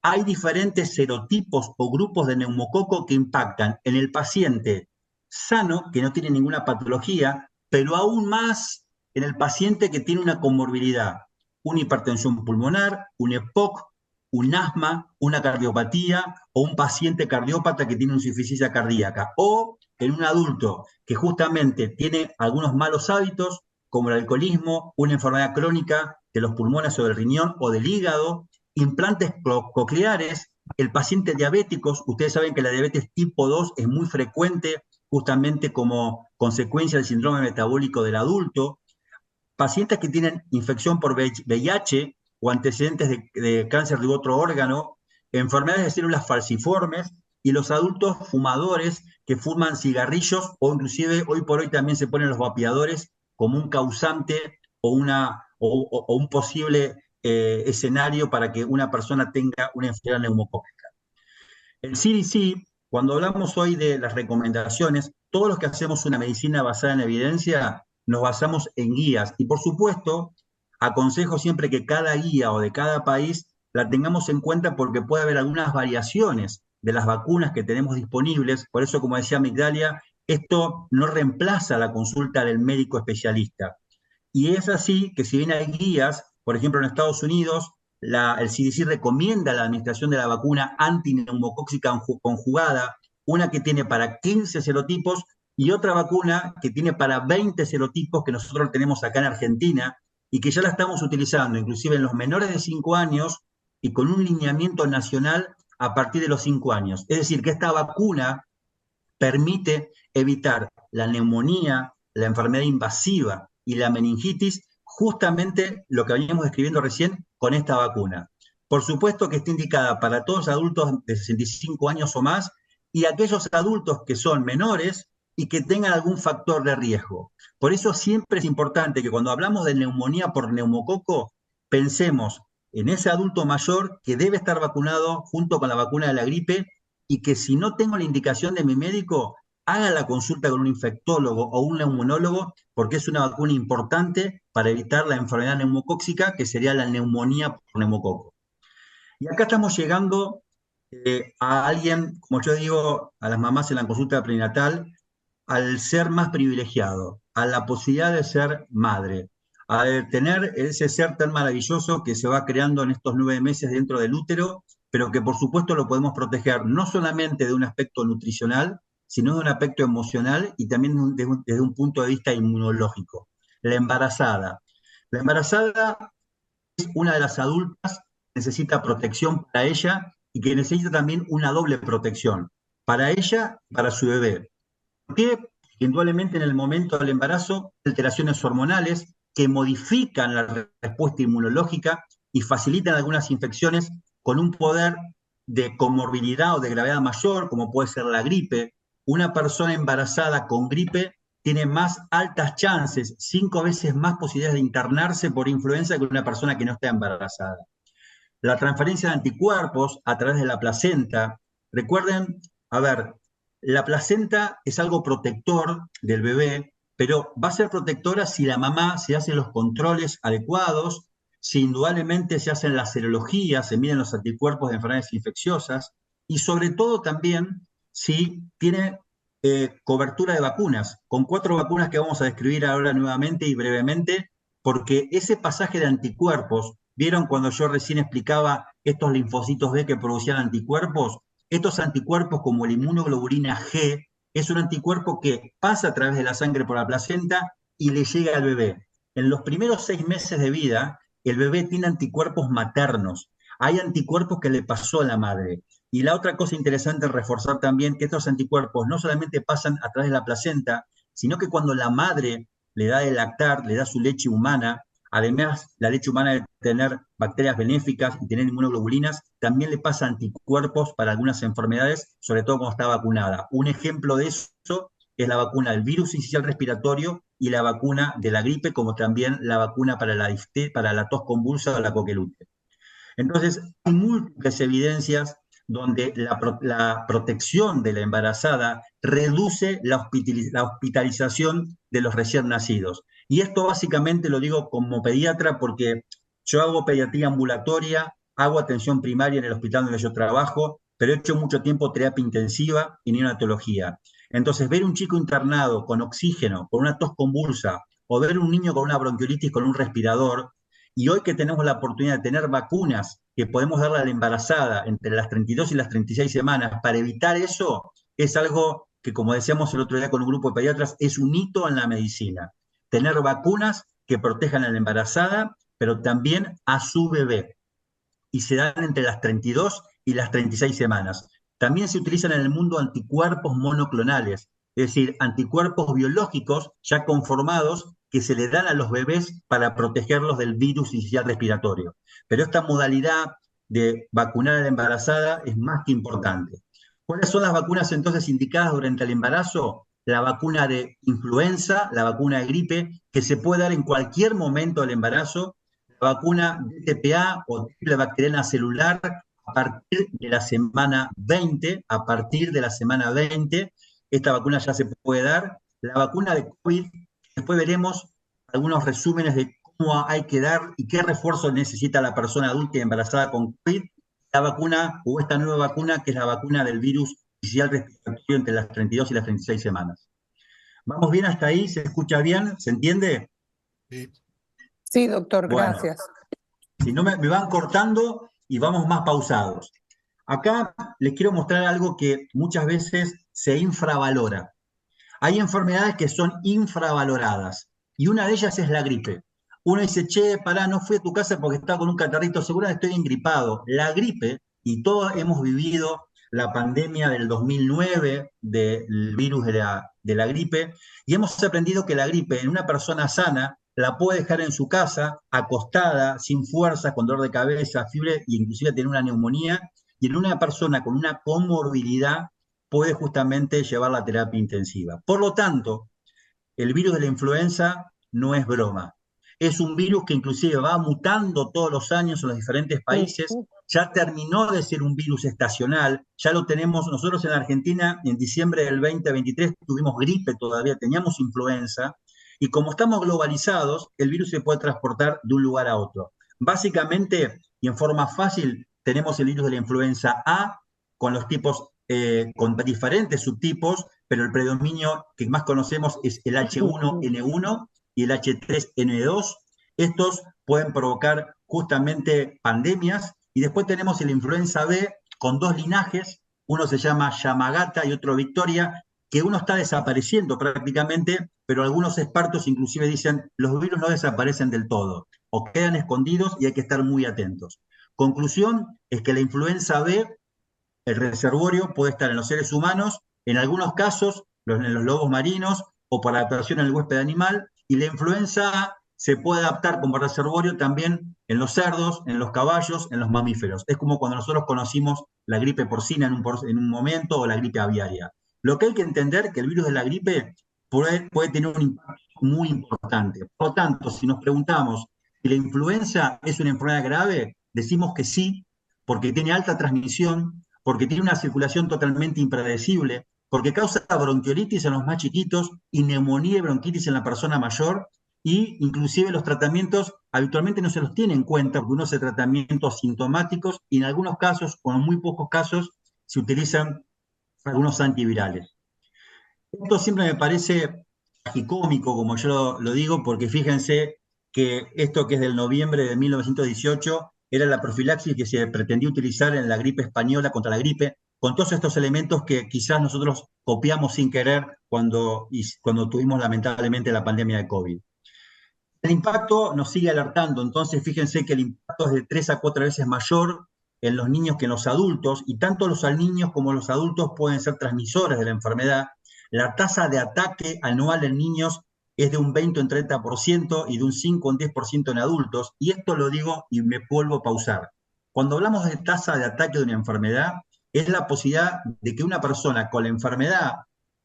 Hay diferentes serotipos o grupos de neumococo que impactan en el paciente sano, que no tiene ninguna patología, pero aún más en el paciente que tiene una comorbilidad, una hipertensión pulmonar, un EPOC, un asma, una cardiopatía o un paciente cardiópata que tiene insuficiencia cardíaca, o en un adulto que justamente tiene algunos malos hábitos, como el alcoholismo, una enfermedad crónica de los pulmones o del riñón o del hígado, implantes cocleares, el paciente diabético, ustedes saben que la diabetes tipo 2 es muy frecuente justamente como consecuencia del síndrome metabólico del adulto, pacientes que tienen infección por VIH o antecedentes de cáncer de otro órgano, enfermedades de células falciformes y los adultos fumadores que fuman cigarrillos o inclusive hoy por hoy también se ponen los vapeadores como un causante o un posible escenario para que una persona tenga una enfermedad neumocócica. El CDC, cuando hablamos hoy de las recomendaciones, todos los que hacemos una medicina basada en evidencia, nos basamos en guías. Y por supuesto, aconsejo siempre que cada guía o de cada país la tengamos en cuenta porque puede haber algunas variaciones de las vacunas que tenemos disponibles. Por eso, como decía Migdalia, esto no reemplaza la consulta del médico especialista. Y es así que si bien hay guías, por ejemplo en Estados Unidos, el CDC recomienda la administración de la vacuna antineumocóxica conjugada, una que tiene para 15 serotipos y otra vacuna que tiene para 20 serotipos que nosotros tenemos acá en Argentina y que ya la estamos utilizando, inclusive en los menores de 5 años y con un lineamiento nacional a partir de los 5 años. Es decir, que esta vacuna permite evitar la neumonía, la enfermedad invasiva y la meningitis, justamente lo que veníamos describiendo recién con esta vacuna. Por supuesto que está indicada para todos adultos de 65 años o más y aquellos adultos que son menores y que tengan algún factor de riesgo. Por eso siempre es importante que cuando hablamos de neumonía por neumococo, pensemos en ese adulto mayor que debe estar vacunado junto con la vacuna de la gripe y que si no tengo la indicación de mi médico, haga la consulta con un infectólogo o un neumonólogo, porque es una vacuna importante para evitar la enfermedad neumocóxica, que sería la neumonía por neumococo. Y acá estamos llegando a alguien, como yo digo, a las mamás en la consulta prenatal, al ser más privilegiado, a la posibilidad de ser madre, a tener ese ser tan maravilloso que se va creando en estos 9 meses dentro del útero, pero que por supuesto lo podemos proteger no solamente de un aspecto nutricional, sino de un aspecto emocional y también desde un punto de vista inmunológico. La embarazada. La embarazada es una de las adultas que necesita protección para ella y que necesita también una doble protección, para ella y para su bebé. Porque indudablemente en el momento del embarazo, alteraciones hormonales que modifican la respuesta inmunológica y facilitan algunas infecciones con un poder de comorbilidad o de gravedad mayor, como puede ser la gripe. Una persona embarazada con gripe tiene más altas chances, 5 veces más posibilidades de internarse por influenza que una persona que no está embarazada. La transferencia de anticuerpos a través de la placenta. Recuerden, a ver, la placenta es algo protector del bebé, pero va a ser protectora si la mamá se hace los controles adecuados, si indudablemente se hacen las serologías, se miden los anticuerpos de enfermedades infecciosas y sobre todo también si tiene cobertura de vacunas, con 4 vacunas que vamos a describir ahora nuevamente y brevemente, porque ese pasaje de anticuerpos, ¿vieron cuando yo recién explicaba estos linfocitos B que producían anticuerpos? Estos anticuerpos, como la inmunoglobulina G, es un anticuerpo que pasa a través de la sangre por la placenta y le llega al bebé. En los primeros 6 meses de vida, el bebé tiene anticuerpos maternos. Hay anticuerpos que le pasó a la madre. Y la otra cosa interesante es reforzar también que estos anticuerpos no solamente pasan a través de la placenta, sino que cuando la madre le da de lactar, le da su leche humana, además la leche humana de tener bacterias benéficas y tener inmunoglobulinas, también le pasa anticuerpos para algunas enfermedades, sobre todo cuando está vacunada. Un ejemplo de eso es la vacuna del virus incisional respiratorio y la vacuna de la gripe, como también la vacuna para la tos convulsa o la coqueluche. Entonces, hay múltiples evidencias donde la protección de la embarazada reduce la hospitalización de los recién nacidos. Y esto básicamente lo digo como pediatra porque yo hago pediatría ambulatoria, hago atención primaria en el hospital donde yo trabajo, pero he hecho mucho tiempo terapia intensiva y neonatología. Entonces, ver un chico internado con oxígeno, con una tos convulsa, o ver un niño con una bronquiolitis con un respirador, y hoy que tenemos la oportunidad de tener vacunas que podemos darle a la embarazada entre las 32 y las 36 semanas para evitar eso, es algo que, como decíamos el otro día con un grupo de pediatras, es un hito en la medicina. Tener vacunas que protejan a la embarazada, pero también a su bebé. Y se dan entre las 32 y las 36 semanas. También se utilizan en el mundo anticuerpos monoclonales, es decir, anticuerpos biológicos ya conformados que se le dan a los bebés para protegerlos del virus inicial respiratorio. Pero esta modalidad de vacunar a la embarazada es más que importante. ¿Cuáles son las vacunas entonces indicadas durante el embarazo? La vacuna de influenza, la vacuna de gripe, que se puede dar en cualquier momento del embarazo, la vacuna DTPA o triple bacteriana celular a partir de la semana 20, esta vacuna ya se puede dar. La vacuna de COVID, después veremos algunos resúmenes de cómo hay que dar y qué refuerzo necesita la persona adulta y embarazada con COVID. La vacuna o esta nueva vacuna que es la vacuna del virus inicial respiratorio entre las 32 y las 36 semanas. ¿Vamos bien hasta ahí? ¿Se escucha bien? ¿Se entiende? Sí. Sí, doctor, Bueno, gracias. si no me van cortando y vamos más pausados. Acá les quiero mostrar algo que muchas veces se infravalora. Hay enfermedades que son infravaloradas y una de ellas es la gripe. Uno dice, che, pará, no fui a tu casa porque estaba con un catarrito, seguramente estoy engripado. La gripe, y todos hemos vivido la pandemia del 2009 del virus de la gripe, y hemos aprendido que la gripe en una persona sana la puede dejar en su casa, acostada, sin fuerza, con dolor de cabeza, fiebre e inclusive tener una neumonía, y en una persona con una comorbilidad puede justamente llevar la terapia intensiva. Por lo tanto, el virus de la influenza no es broma. Es un virus que inclusive va mutando todos los años en los diferentes países. Ya terminó de ser un virus estacional, ya lo tenemos nosotros en Argentina, en diciembre del 2023 tuvimos gripe todavía, teníamos influenza, y como estamos globalizados, el virus se puede transportar de un lugar a otro. Básicamente, y en forma fácil, tenemos el virus de la influenza A con los tipos, con diferentes subtipos, pero el predominio que más conocemos es el H1N1 y el H3N2. Estos pueden provocar justamente pandemias. Y después tenemos el influenza B con dos linajes, uno se llama Yamagata y otro Victoria, que uno está desapareciendo prácticamente, pero algunos expertos inclusive dicen los virus no desaparecen del todo, o quedan escondidos y hay que estar muy atentos. Conclusión es que la influenza B, el reservorio puede estar en los seres humanos, en algunos casos en los lobos marinos o por adaptación al huésped animal, y la influenza A se puede adaptar como reservorio también en los cerdos, en los caballos, en los mamíferos. Es como cuando nosotros conocimos la gripe porcina en un momento o la gripe aviaria. Lo que hay que entender es que el virus de la gripe puede tener un impacto muy importante. Por lo tanto, si nos preguntamos si la influenza es una enfermedad grave, decimos que sí, porque tiene alta transmisión, porque tiene una circulación totalmente impredecible, porque causa bronquiolitis en los más chiquitos y neumonía y bronquitis en la persona mayor, y inclusive los tratamientos habitualmente no se los tiene en cuenta porque uno hace tratamientos sintomáticos y en algunos casos, o en muy pocos casos, se utilizan algunos antivirales. Esto siempre me parece tragicómico, como yo lo digo, porque fíjense que esto que es del noviembre de 1918 era la profilaxis que se pretendía utilizar en la gripe española contra la gripe, con todos estos elementos que quizás nosotros copiamos sin querer cuando tuvimos lamentablemente la pandemia de COVID. El impacto nos sigue alertando, entonces fíjense que el impacto es de 3 a 4 veces mayor en los niños que en los adultos, y tanto los niños como los adultos pueden ser transmisores de la enfermedad. La tasa de ataque anual en niños es de un 20 o un 30% y de un 5 o un 10% en adultos, y esto lo digo y me vuelvo a pausar. Cuando hablamos de tasa de ataque de una enfermedad, es la posibilidad de que una persona con la enfermedad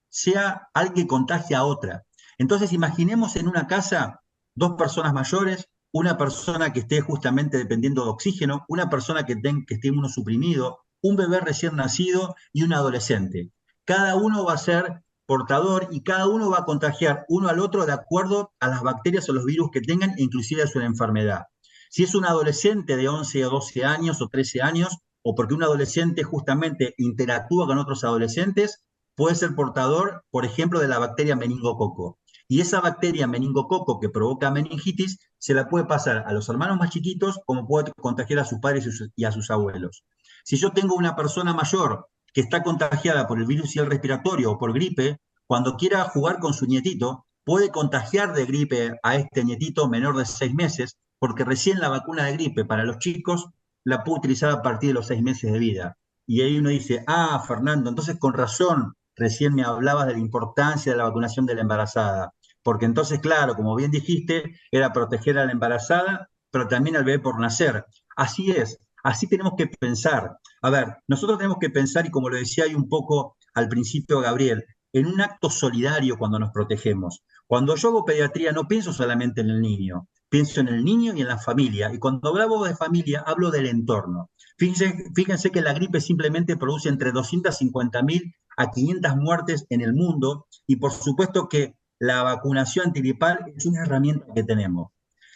sea alguien que contagie a otra. Entonces, imaginemos en una casa dos personas mayores, una persona que esté justamente dependiendo de oxígeno, una persona que esté inmunosuprimido, un bebé recién nacido y un adolescente. Cada uno va a ser portador y cada uno va a contagiar uno al otro de acuerdo a las bacterias o los virus que tengan, inclusive a su enfermedad. Si es un adolescente de 11 o 12 años o 13 años, o porque un adolescente justamente interactúa con otros adolescentes, puede ser portador, por ejemplo, de la bacteria meningococo. Y esa bacteria meningococo que provoca meningitis se la puede pasar a los hermanos más chiquitos como puede contagiar a sus padres y a sus abuelos. Si yo tengo una persona mayor que está contagiada por el virus respiratorio o por gripe, cuando quiera jugar con su nietito, puede contagiar de gripe a este nietito menor de 6 meses, porque recién la vacuna de gripe para los chicos la puede utilizar a partir de los 6 meses de vida. Y ahí uno dice, ah, Fernando, entonces con razón recién me hablabas de la importancia de la vacunación de la embarazada. Porque entonces, claro, como bien dijiste, era proteger a la embarazada, pero también al bebé por nacer. Así es, así tenemos que pensar. A ver, nosotros tenemos que pensar, y como lo decía ahí un poco al principio Gabriel, en un acto solidario cuando nos protegemos. Cuando yo hago pediatría no pienso solamente en el niño, pienso en el niño y en la familia. Y cuando hablo de familia, hablo del entorno. Fíjense que la gripe simplemente produce entre 250.000 a 500 muertes en el mundo, y por supuesto que la vacunación antigripal es una herramienta que tenemos.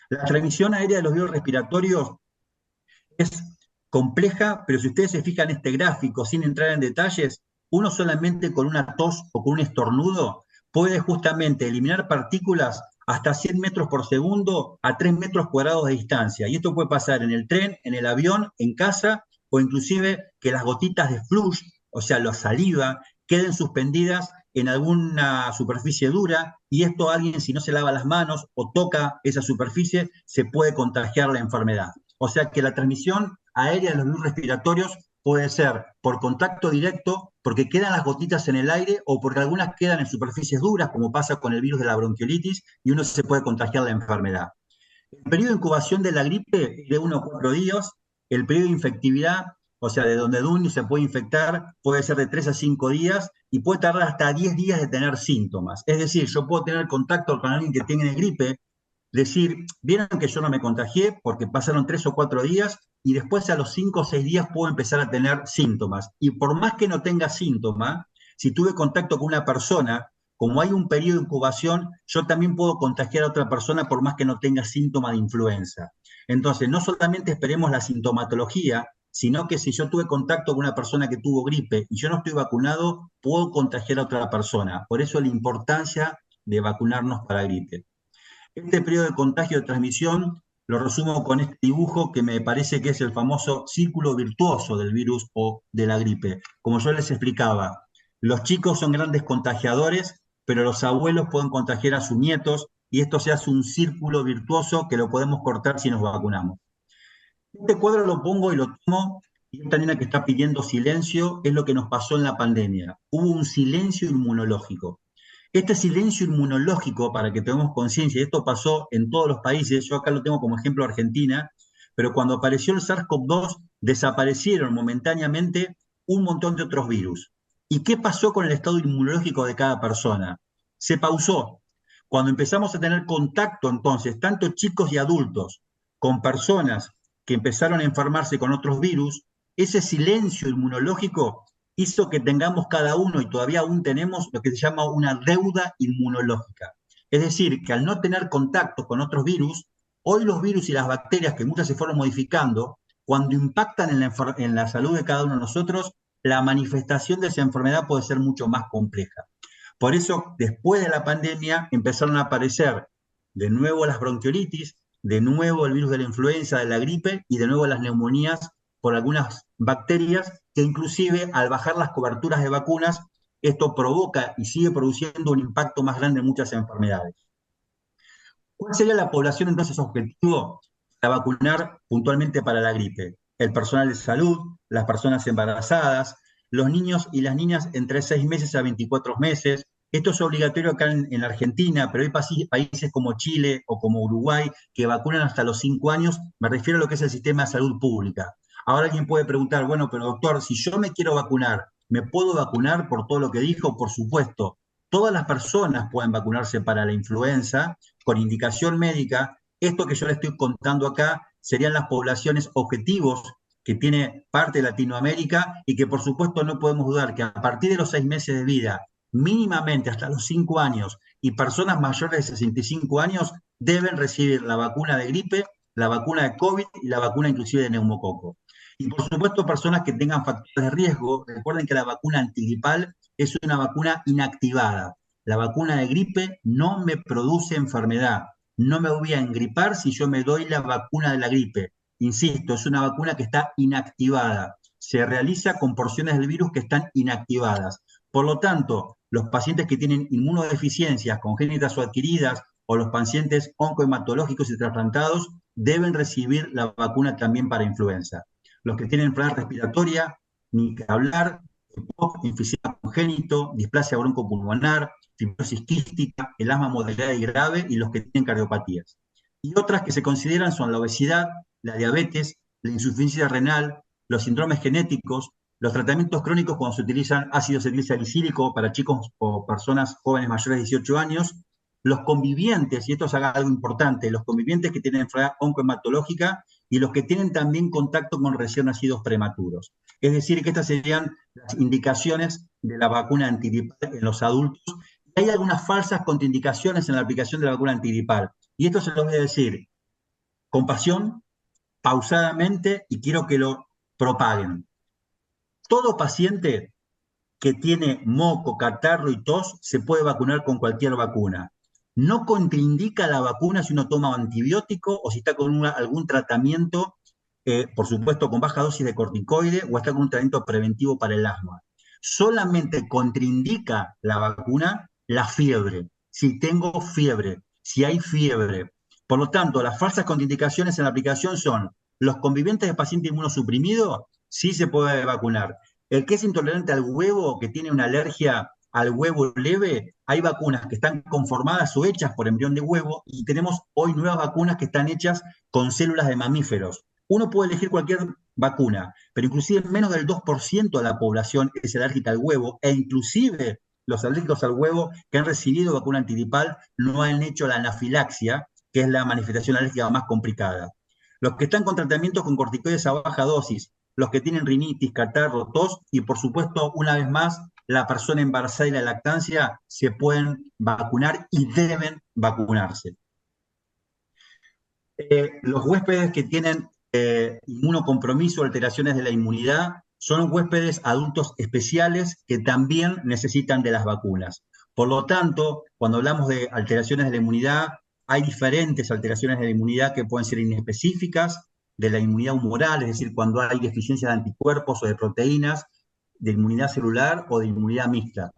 La transmisión aérea de los virus respiratorios es compleja, pero si ustedes se fijan en este gráfico, sin entrar en detalles, uno solamente con una tos o con un estornudo puede justamente eliminar partículas hasta 100 metros por segundo a 3 metros cuadrados de distancia. Y esto puede pasar en el tren, en el avión, en casa, o inclusive que las gotitas de flush, o sea, la saliva, queden suspendidas en alguna superficie dura, y esto alguien, si no se lava las manos o toca esa superficie, se puede contagiar la enfermedad. O sea que la transmisión aérea de los virus respiratorios puede ser por contacto directo, porque quedan las gotitas en el aire, o porque algunas quedan en superficies duras, como pasa con el virus de la bronquiolitis, y uno se puede contagiar la enfermedad. El periodo de incubación de la gripe es de 1 a 4 días. El periodo de infectividad, o sea, de donde uno se puede infectar, puede ser de 3 a 5 días y puede tardar hasta 10 días de tener síntomas. Es decir, yo puedo tener contacto con alguien que tiene gripe, decir, vieron que yo no me contagié porque pasaron 3 o 4 días, y después a los 5 o 6 días puedo empezar a tener síntomas. Y por más que no tenga síntomas, si tuve contacto con una persona, como hay un periodo de incubación, yo también puedo contagiar a otra persona por más que no tenga síntomas de influenza. Entonces, no solamente esperemos la sintomatología, sino que si yo tuve contacto con una persona que tuvo gripe y yo no estoy vacunado, puedo contagiar a otra persona. Por eso la importancia de vacunarnos para gripe. Este periodo de contagio de transmisión lo resumo con este dibujo que me parece que es el famoso círculo virtuoso del virus o de la gripe. Como yo les explicaba, los chicos son grandes contagiadores, pero los abuelos pueden contagiar a sus nietos, y esto se hace un círculo virtuoso que lo podemos cortar si nos vacunamos. Este cuadro lo pongo y lo tomo, y esta nena que está pidiendo silencio es lo que nos pasó en la pandemia. Hubo un silencio inmunológico. Este silencio inmunológico, para que tengamos conciencia, y esto pasó en todos los países, yo acá lo tengo como ejemplo Argentina, pero cuando apareció el SARS-CoV-2 desaparecieron momentáneamente un montón de otros virus. ¿Y qué pasó con el estado inmunológico de cada persona? Se pausó. Cuando empezamos a tener contacto entonces, tanto chicos y adultos, con personas que empezaron a enfermarse con otros virus, ese silencio inmunológico hizo que tengamos cada uno, y todavía aún tenemos, lo que se llama una deuda inmunológica. Es decir, que al no tener contacto con otros virus, hoy los virus y las bacterias, que muchas se fueron modificando, cuando impactan en la salud de cada uno de nosotros, la manifestación de esa enfermedad puede ser mucho más compleja. Por eso, después de la pandemia, empezaron a aparecer de nuevo las bronquiolitis, de nuevo el virus de la influenza, de la gripe, y de nuevo las neumonías por algunas bacterias, que inclusive al bajar las coberturas de vacunas, esto provoca y sigue produciendo un impacto más grande en muchas enfermedades. ¿Cuál sería la población entonces objetivo para vacunar puntualmente para la gripe? el personal de salud, las personas embarazadas, los niños y las niñas entre 6 meses a 24 meses. Esto es obligatorio acá en Argentina, pero hay países como Chile o como Uruguay que vacunan hasta los 5 años. Me refiero a lo que es el sistema de salud pública. Ahora alguien puede preguntar, bueno, pero doctor, si yo me quiero vacunar, ¿me puedo vacunar por todo lo que dijo? Por supuesto, todas las personas pueden vacunarse para la influenza con indicación médica. Esto que yo le estoy contando acá serían las poblaciones objetivos que tiene parte de Latinoamérica y que por supuesto no podemos dudar que a partir de los 6 meses de vida, mínimamente hasta los 5 años, y personas mayores de 65 años deben recibir la vacuna de gripe, la vacuna de COVID y la vacuna inclusive de neumococo. Y por supuesto personas que tengan factores de riesgo. Recuerden que la vacuna antigripal es una vacuna inactivada. La vacuna de gripe no me produce enfermedad. No me voy a engripar si yo me doy la vacuna de la gripe. Insisto, es una vacuna que está inactivada. Se realiza con porciones del virus que están inactivadas. Por lo tanto, los pacientes que tienen inmunodeficiencias congénitas o adquiridas o los pacientes oncohematológicos y trasplantados deben recibir la vacuna también para influenza. Los que tienen enfermedad respiratoria, ni que hablar, EPOC, enfisema congénito, displasia broncopulmonar, fibrosis quística, el asma moderada y grave y los que tienen cardiopatías. Y otras que se consideran son la obesidad, la diabetes, la insuficiencia renal, los síndromes genéticos, los tratamientos crónicos cuando se utilizan ácido acetilsalicílico para chicos o personas jóvenes mayores de 18 años, los convivientes, y esto es algo importante, los convivientes que tienen enfermedad oncohematológica y los que tienen también contacto con recién nacidos prematuros. Es decir, que estas serían las indicaciones de la vacuna antigripal en los adultos. Hay algunas falsas contraindicaciones en la aplicación de la vacuna antigripal. Y esto se lo voy a decir con pasión, pausadamente, y quiero que lo propaguen. Todo paciente que tiene moco, catarro y tos se puede vacunar con cualquier vacuna. No contraindica la vacuna si uno toma antibiótico o si está con algún tratamiento, por supuesto con baja dosis de corticoide o está con un tratamiento preventivo para el asma. Solamente contraindica la vacuna la fiebre. Si tengo fiebre, si hay fiebre. Por lo tanto, las falsas contraindicaciones en la aplicación son los convivientes de paciente inmunosuprimido, sí se puede vacunar. El que es intolerante al huevo, que tiene una alergia al huevo leve, hay vacunas que están conformadas o hechas por embrión de huevo y tenemos hoy nuevas vacunas que están hechas con células de mamíferos. Uno puede elegir cualquier vacuna, pero inclusive menos del 2% de la población es alérgica al huevo e inclusive los alérgicos al huevo que han recibido vacuna antigripal no han hecho la anafilaxia, que es la manifestación alérgica más complicada. Los que están con tratamientos con corticoides a baja dosis, los que tienen rinitis, catarro, tos y por supuesto, una vez más, la persona embarazada y la lactancia se pueden vacunar y deben vacunarse. Los huéspedes que tienen inmunocompromiso o alteraciones de la inmunidad son huéspedes adultos especiales que también necesitan de las vacunas. Por lo tanto, cuando hablamos de alteraciones de la inmunidad, hay diferentes alteraciones de la inmunidad que pueden ser inespecíficas, de la inmunidad humoral, es decir, cuando hay deficiencia de anticuerpos o de proteínas, de inmunidad celular o de inmunidad mixta.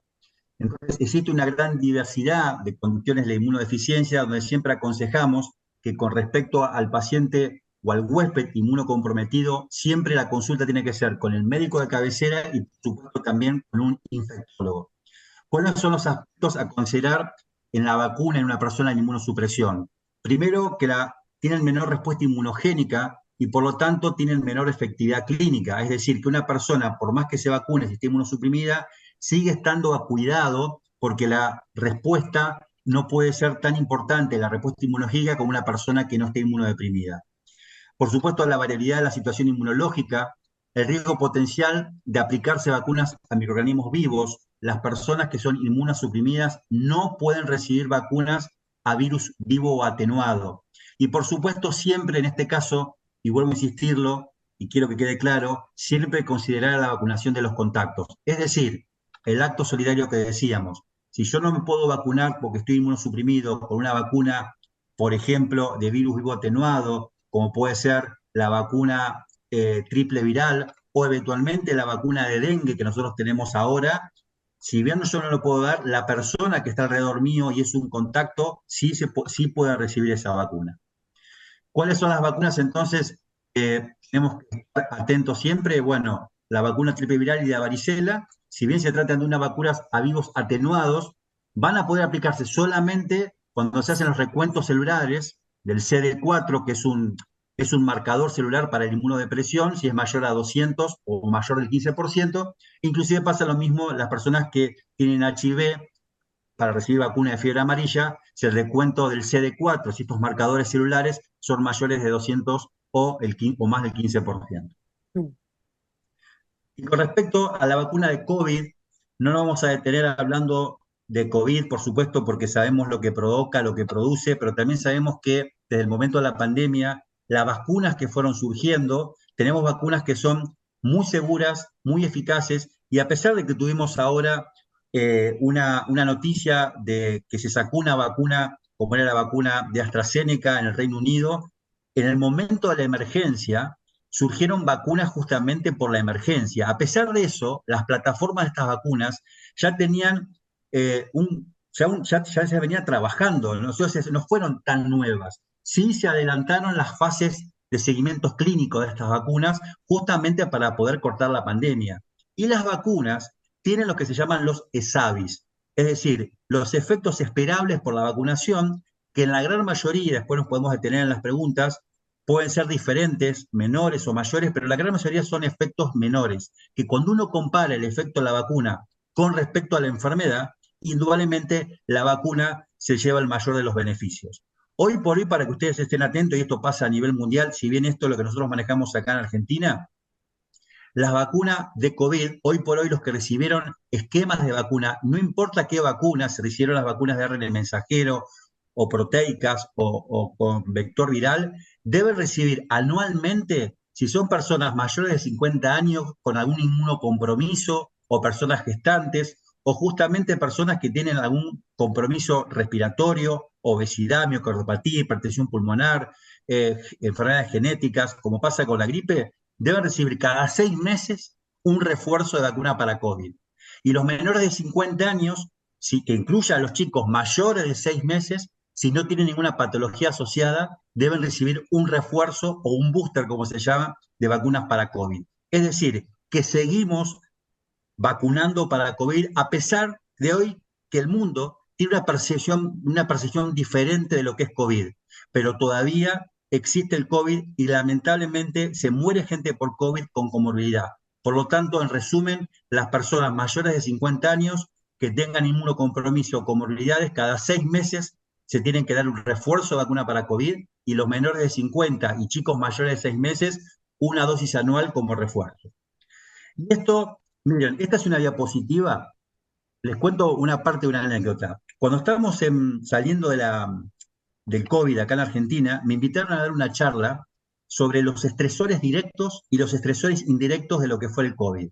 Entonces, existe una gran diversidad de condiciones de la inmunodeficiencia, donde siempre aconsejamos que con respecto al paciente o al huésped inmunocomprometido, siempre la consulta tiene que ser con el médico de cabecera y, por supuesto, también con un infectólogo. ¿Cuáles son los aspectos a considerar en la vacuna en una persona en inmunosupresión? Primero, que tienen menor respuesta inmunogénica y por lo tanto tienen menor efectividad clínica. Es decir, que una persona, por más que se vacune si está inmunosuprimida, sigue estando a cuidado porque la respuesta no puede ser tan importante, la respuesta inmunológica, como una persona que no esté inmunodeprimida. Por supuesto, la variabilidad de la situación inmunológica, el riesgo potencial de aplicarse vacunas a microorganismos vivos. Las personas que son inmunosuprimidas no pueden recibir vacunas a virus vivo o atenuado. Y por supuesto, siempre en este caso, y vuelvo a insistirlo, y quiero que quede claro, siempre considerar la vacunación de los contactos. Es decir, el acto solidario que decíamos. Si yo no me puedo vacunar porque estoy inmunosuprimido con una vacuna, por ejemplo, de virus vivo atenuado, como puede ser la vacuna triple viral o eventualmente la vacuna de dengue que nosotros tenemos ahora, si bien yo no lo puedo dar, la persona que está alrededor mío y es un contacto, sí puede recibir esa vacuna. ¿Cuáles son las vacunas entonces tenemos que estar atentos siempre, bueno, la vacuna triple viral y la varicela, si bien se tratan de unas vacunas a vivos atenuados, van a poder aplicarse solamente cuando se hacen los recuentos celulares del CD4, que es un marcador celular para la inmunodepresión, si es mayor a 200 o mayor del 15%. Inclusive pasa lo mismo las personas que tienen HIV para recibir vacuna de fiebre amarilla, si el recuento del CD4, si estos marcadores celulares son mayores de 200 o más del 15%. Mm. Y con respecto a la vacuna de COVID, no nos vamos a detener hablando de COVID, por supuesto, porque sabemos lo que provoca, lo que produce, pero también sabemos que desde el momento de la pandemia, las vacunas que fueron surgiendo, tenemos vacunas que son muy seguras, muy eficaces, y a pesar de que tuvimos ahora una noticia de que se sacó una vacuna, como era la vacuna de AstraZeneca en el Reino Unido, en el momento de la emergencia, surgieron vacunas justamente por la emergencia. A pesar de eso, las plataformas de estas vacunas ya tenían ya se venía trabajando, ¿no? Entonces no fueron tan nuevas. Sí se adelantaron las fases de seguimientos clínicos de estas vacunas justamente para poder cortar la pandemia. Y las vacunas tienen lo que se llaman los ESAVIS, es decir, los efectos esperables por la vacunación, que en la gran mayoría, después nos podemos detener en las preguntas, pueden ser diferentes, menores o mayores, pero la gran mayoría son efectos menores, que cuando uno compara el efecto de la vacuna con respecto a la enfermedad, indudablemente la vacuna se lleva el mayor de los beneficios. Hoy por hoy, para que ustedes estén atentos, y esto pasa a nivel mundial, si bien esto es lo que nosotros manejamos acá en Argentina, las vacunas de COVID, hoy por hoy los que recibieron esquemas de vacuna, no importa qué vacunas, se recibieron las vacunas de ARN mensajero o proteicas o con vector viral, deben recibir anualmente, si son personas mayores de 50 años con algún inmunocompromiso o personas gestantes o justamente personas que tienen algún compromiso respiratorio, obesidad, miocardiopatía, hipertensión pulmonar, enfermedades genéticas, como pasa con la gripe, deben recibir cada 6 meses un refuerzo de vacuna para COVID. Y los menores de 50 años, que incluya a los chicos mayores de 6 meses, si no tienen ninguna patología asociada, deben recibir un refuerzo o un booster, como se llama, de vacunas para COVID. Es decir, que seguimos vacunando para COVID, a pesar de hoy que el mundo tiene una percepción diferente de lo que es COVID, pero todavía existe el COVID y lamentablemente se muere gente por COVID con comorbilidad. Por lo tanto, en resumen, las personas mayores de 50 años que tengan inmunocompromiso o comorbilidades, cada 6 meses se tienen que dar un refuerzo de vacuna para COVID y los menores de 50 y chicos mayores de 6 meses, una dosis anual como refuerzo. Y esto, miren, esta es una diapositiva, les cuento una parte de una anécdota. Cuando estábamos saliendo del COVID acá en Argentina, me invitaron a dar una charla sobre los estresores directos y los estresores indirectos de lo que fue el COVID.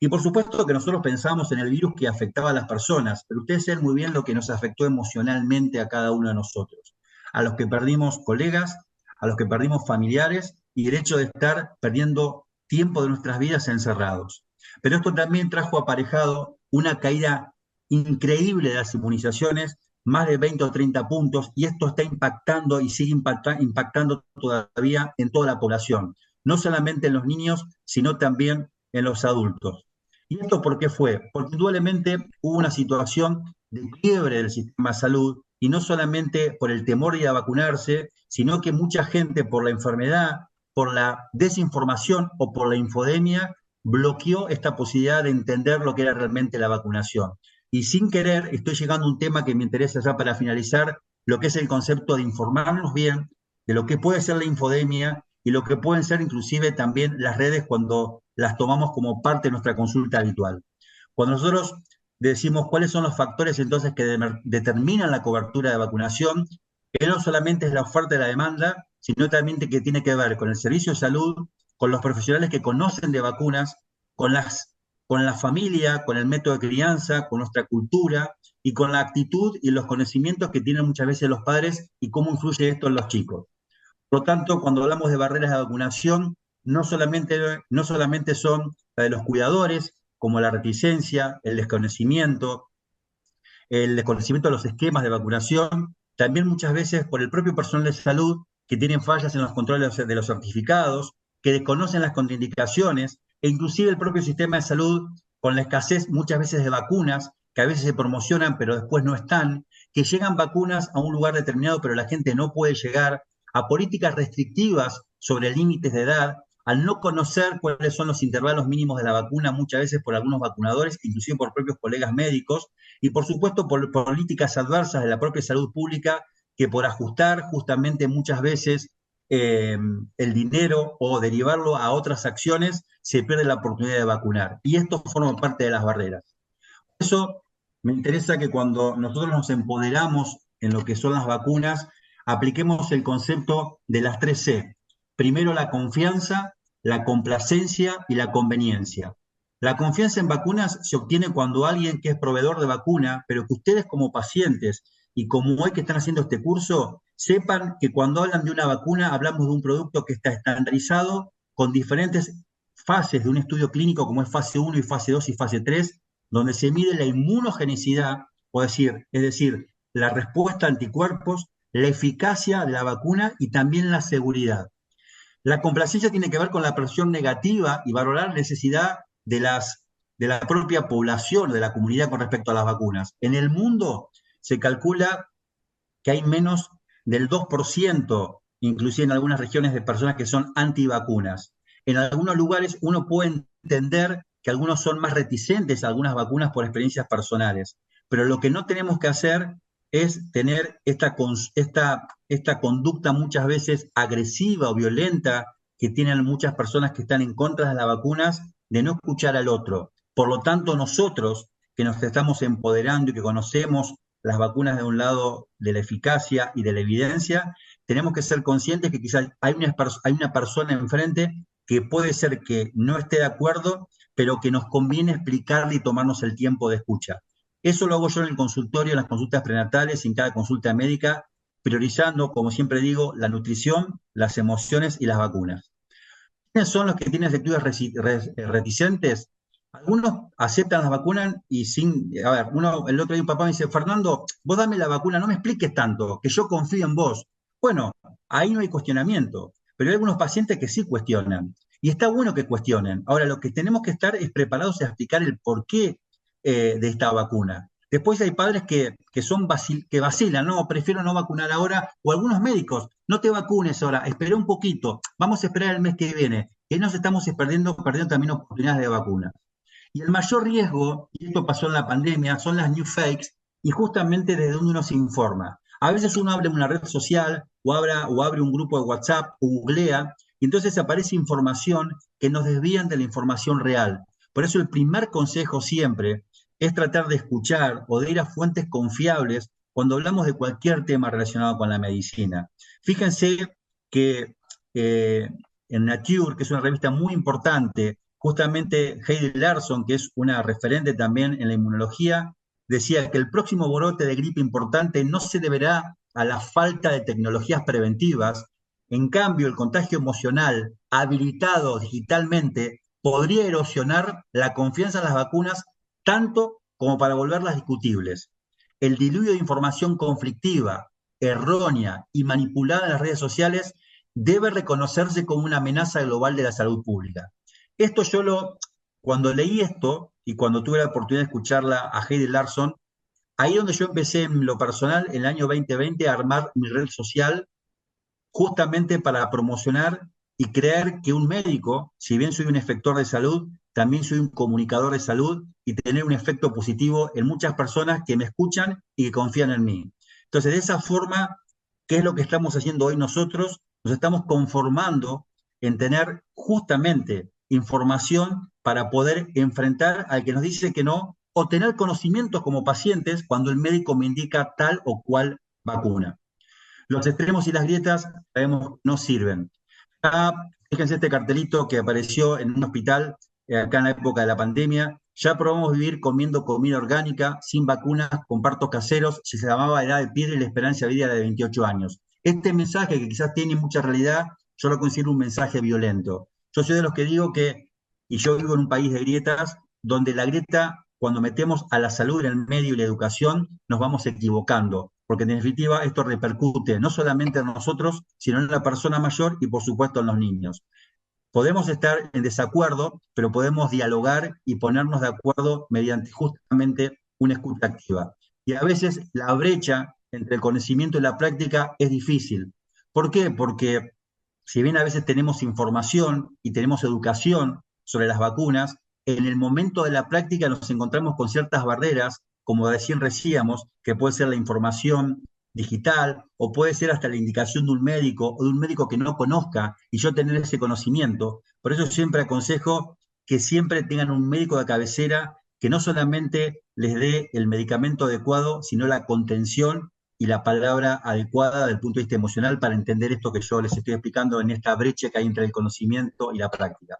Y por supuesto que nosotros pensábamos en el virus que afectaba a las personas, pero ustedes saben muy bien lo que nos afectó emocionalmente a cada uno de nosotros. A los que perdimos colegas, a los que perdimos familiares y el hecho de estar perdiendo tiempo de nuestras vidas encerrados. Pero esto también trajo aparejado una caída increíble de las inmunizaciones, más de 20 o 30 puntos, y esto está impactando y sigue impactando todavía en toda la población, no solamente en los niños, sino también en los adultos. ¿Y esto por qué fue? Porque indudablemente hubo una situación de quiebre del sistema de salud, y no solamente por el temor de ir a vacunarse, sino que mucha gente por la enfermedad, por la desinformación o por la infodemia, bloqueó esta posibilidad de entender lo que era realmente la vacunación. Y sin querer, estoy llegando a un tema que me interesa ya para finalizar, lo que es el concepto de informarnos bien de lo que puede ser la infodemia y lo que pueden ser inclusive también las redes cuando las tomamos como parte de nuestra consulta habitual. Cuando nosotros decimos cuáles son los factores entonces que determinan la cobertura de vacunación, que no solamente es la oferta y la demanda, sino también que tiene que ver con el servicio de salud, con los profesionales que conocen de vacunas, con la familia, con el método de crianza, con nuestra cultura y con la actitud y los conocimientos que tienen muchas veces los padres y cómo influye esto en los chicos. Por lo tanto, cuando hablamos de barreras de vacunación, no solamente son la de los cuidadores, como la reticencia, el desconocimiento de los esquemas de vacunación, también muchas veces por el propio personal de salud que tienen fallas en los controles de los certificados, que desconocen las contraindicaciones, e inclusive el propio sistema de salud, con la escasez muchas veces de vacunas, que a veces se promocionan pero después no están, que llegan vacunas a un lugar determinado pero la gente no puede llegar, a políticas restrictivas sobre límites de edad, al no conocer cuáles son los intervalos mínimos de la vacuna, muchas veces por algunos vacunadores, inclusive por propios colegas médicos, y por supuesto por políticas adversas de la propia salud pública, que por ajustar justamente muchas veces el dinero o derivarlo a otras acciones, se pierde la oportunidad de vacunar. Y esto forma parte de las barreras. Por eso me interesa que cuando nosotros nos empoderamos en lo que son las vacunas, apliquemos el concepto de las 3C. Primero, la confianza, la complacencia y la conveniencia. La confianza en vacunas se obtiene cuando alguien que es proveedor de vacuna, pero que ustedes como pacientes y como hoy que están haciendo este curso, sepan que cuando hablan de una vacuna hablamos de un producto que está estandarizado con diferentes fases de un estudio clínico como es fase 1 y fase 2 y fase 3, donde se mide la inmunogenicidad, es decir, la respuesta a anticuerpos, la eficacia de la vacuna y también la seguridad. La complacencia tiene que ver con la presión negativa y valorar la necesidad de la propia población, de la comunidad con respecto a las vacunas. En el mundo se calcula que hay menos del 2%, inclusive en algunas regiones, de personas que son antivacunas. En algunos lugares uno puede entender que algunos son más reticentes a algunas vacunas por experiencias personales, pero lo que no tenemos que hacer es tener esta conducta muchas veces agresiva o violenta que tienen muchas personas que están en contra de las vacunas, de no escuchar al otro. Por lo tanto, nosotros que nos estamos empoderando y que conocemos las vacunas de un lado de la eficacia y de la evidencia, tenemos que ser conscientes que quizás hay una persona enfrente que puede ser que no esté de acuerdo, pero que nos conviene explicarle y tomarnos el tiempo de escucha. Eso lo hago yo en el consultorio, en las consultas prenatales, en cada consulta médica, priorizando, como siempre digo, la nutrición, las emociones y las vacunas. ¿Quiénes son los que tienen actitudes reticentes? Algunos aceptan las vacunas y a ver, el otro día un papá me dice, Fernando, vos dame la vacuna, no me expliques tanto, que yo confío en vos. Bueno, ahí no hay cuestionamiento, pero hay algunos pacientes que sí cuestionan. Y está bueno que cuestionen. Ahora, lo que tenemos que estar es preparados a explicar el porqué de esta vacuna. Después hay padres que vacilan, no, prefiero no vacunar ahora, o algunos médicos, no te vacunes ahora, espera un poquito, vamos a esperar el mes que viene, que nos estamos perdiendo también oportunidades de vacuna. Y el mayor riesgo, y esto pasó en la pandemia, son las new fakes, y justamente desde donde uno se informa. A veces uno abre una red social, o abre un grupo de WhatsApp, o googlea, y entonces aparece información que nos desvían de la información real. Por eso el primer consejo siempre es tratar de escuchar o de ir a fuentes confiables cuando hablamos de cualquier tema relacionado con la medicina. Fíjense que en Nature, que es una revista muy importante, justamente Heidi Larson, que es una referente también en la inmunología, decía que el próximo brote de gripe importante no se deberá a la falta de tecnologías preventivas. En cambio, el contagio emocional habilitado digitalmente podría erosionar la confianza en las vacunas tanto como para volverlas discutibles. El diluvio de información conflictiva, errónea y manipulada en las redes sociales debe reconocerse como una amenaza global de la salud pública. Esto cuando leí esto y cuando tuve la oportunidad de escucharla a Heidi Larson, ahí donde yo empecé en lo personal, en el año 2020, a armar mi red social justamente para promocionar y creer que un médico, si bien soy un efector de salud, también soy un comunicador de salud y tener un efecto positivo en muchas personas que me escuchan y que confían en mí. Entonces, de esa forma, ¿qué es lo que estamos haciendo hoy nosotros? Nos estamos conformando en tener justamente información para poder enfrentar al que nos dice que no, o tener conocimientos como pacientes cuando el médico me indica tal o cual vacuna. Los extremos y las grietas, sabemos, no sirven. Fíjense este cartelito que apareció en un hospital acá en la época de la pandemia. Ya probamos vivir comiendo comida orgánica, sin vacunas, con partos caseros. Se llamaba edad de piedra y la esperanza de vida de 28 años. Este mensaje, que quizás tiene mucha realidad, yo lo considero un mensaje violento. Yo soy de los que digo y yo vivo en un país de grietas, donde la grieta, cuando metemos a la salud en el medio y la educación, nos vamos equivocando, porque en definitiva esto repercute no solamente en nosotros, sino en la persona mayor y por supuesto en los niños. Podemos estar en desacuerdo, pero podemos dialogar y ponernos de acuerdo mediante justamente una escucha activa. Y a veces la brecha entre el conocimiento y la práctica es difícil. ¿Por qué? Porque si bien a veces tenemos información y tenemos educación sobre las vacunas, en el momento de la práctica nos encontramos con ciertas barreras, como recién decíamos, que puede ser la información digital o puede ser hasta la indicación de un médico o de un médico que no conozca y yo tener ese conocimiento. Por eso siempre aconsejo que siempre tengan un médico de cabecera que no solamente les dé el medicamento adecuado, sino la contención y la palabra adecuada desde el punto de vista emocional para entender esto que yo les estoy explicando en esta brecha que hay entre el conocimiento y la práctica.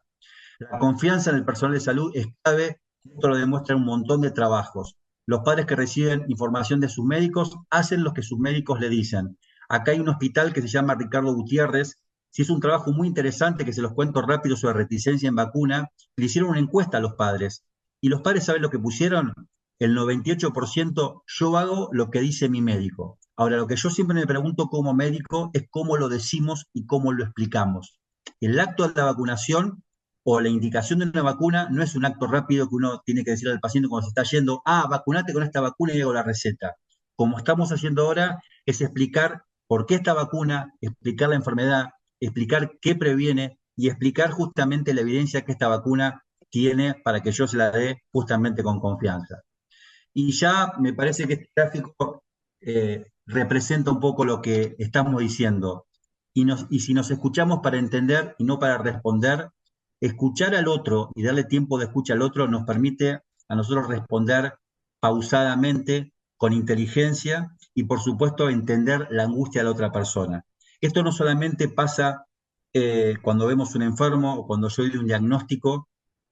La confianza en el personal de salud es clave, esto lo demuestra un montón de trabajos. Los padres que reciben información de sus médicos hacen lo que sus médicos le dicen. Acá hay un hospital que se llama Ricardo Gutiérrez, se hizo un trabajo muy interesante que se los cuento rápido sobre reticencia en vacuna, le hicieron una encuesta a los padres. Y los padres, ¿saben lo que pusieron? El 98% yo hago lo que dice mi médico. Ahora, lo que yo siempre me pregunto como médico es cómo lo decimos y cómo lo explicamos. El acto de la vacunación o la indicación de una vacuna no es un acto rápido que uno tiene que decir al paciente cuando se está yendo, vacunate con esta vacuna y hago la receta. Como estamos haciendo ahora, es explicar por qué esta vacuna, explicar la enfermedad, explicar qué previene y explicar justamente la evidencia que esta vacuna tiene para que yo se la dé justamente con confianza. Y ya me parece que este gráfico representa un poco lo que estamos diciendo. Y si nos escuchamos para entender y no para responder, escuchar al otro y darle tiempo de escucha al otro nos permite a nosotros responder pausadamente, con inteligencia y por supuesto entender la angustia de la otra persona. Esto no solamente pasa cuando vemos un enfermo o cuando yo doy un diagnóstico,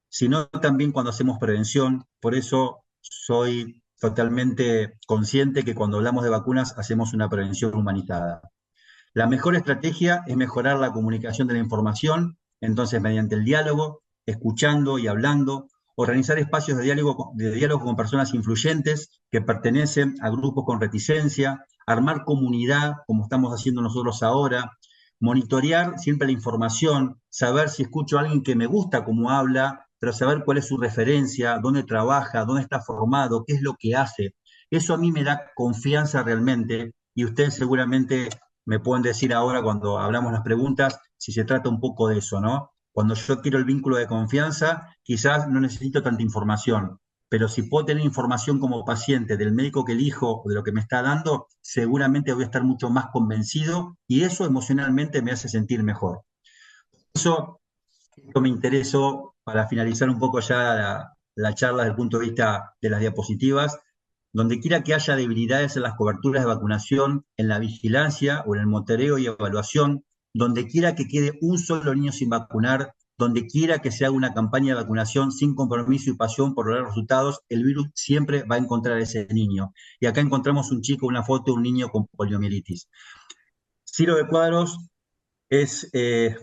sino también cuando hacemos prevención. Por eso soy totalmente consciente que cuando hablamos de vacunas hacemos una prevención humanizada. La mejor estrategia es mejorar la comunicación de la información, entonces mediante el diálogo, escuchando y hablando, organizar espacios de diálogo con personas influyentes que pertenecen a grupos con reticencia, armar comunidad, como estamos haciendo nosotros ahora, monitorear siempre la información, saber si escucho a alguien que me gusta cómo habla, pero saber cuál es su referencia, dónde trabaja, dónde está formado, qué es lo que hace. Eso a mí me da confianza realmente y ustedes seguramente me pueden decir ahora cuando hablamos las preguntas si se trata un poco de eso, ¿no? Cuando yo quiero el vínculo de confianza, quizás no necesito tanta información, pero si puedo tener información como paciente del médico que elijo o de lo que me está dando, seguramente voy a estar mucho más convencido y eso emocionalmente me hace sentir mejor. Eso me interesó para finalizar un poco ya la charla desde el punto de vista de las diapositivas. Donde quiera que haya debilidades en las coberturas de vacunación, en la vigilancia o en el monitoreo y evaluación, donde quiera que quede un solo niño sin vacunar, donde quiera que se haga una campaña de vacunación sin compromiso y pasión por lograr resultados, el virus siempre va a encontrar a ese niño. Y acá encontramos un chico, una foto de un niño con poliomielitis. Ciro de Quadros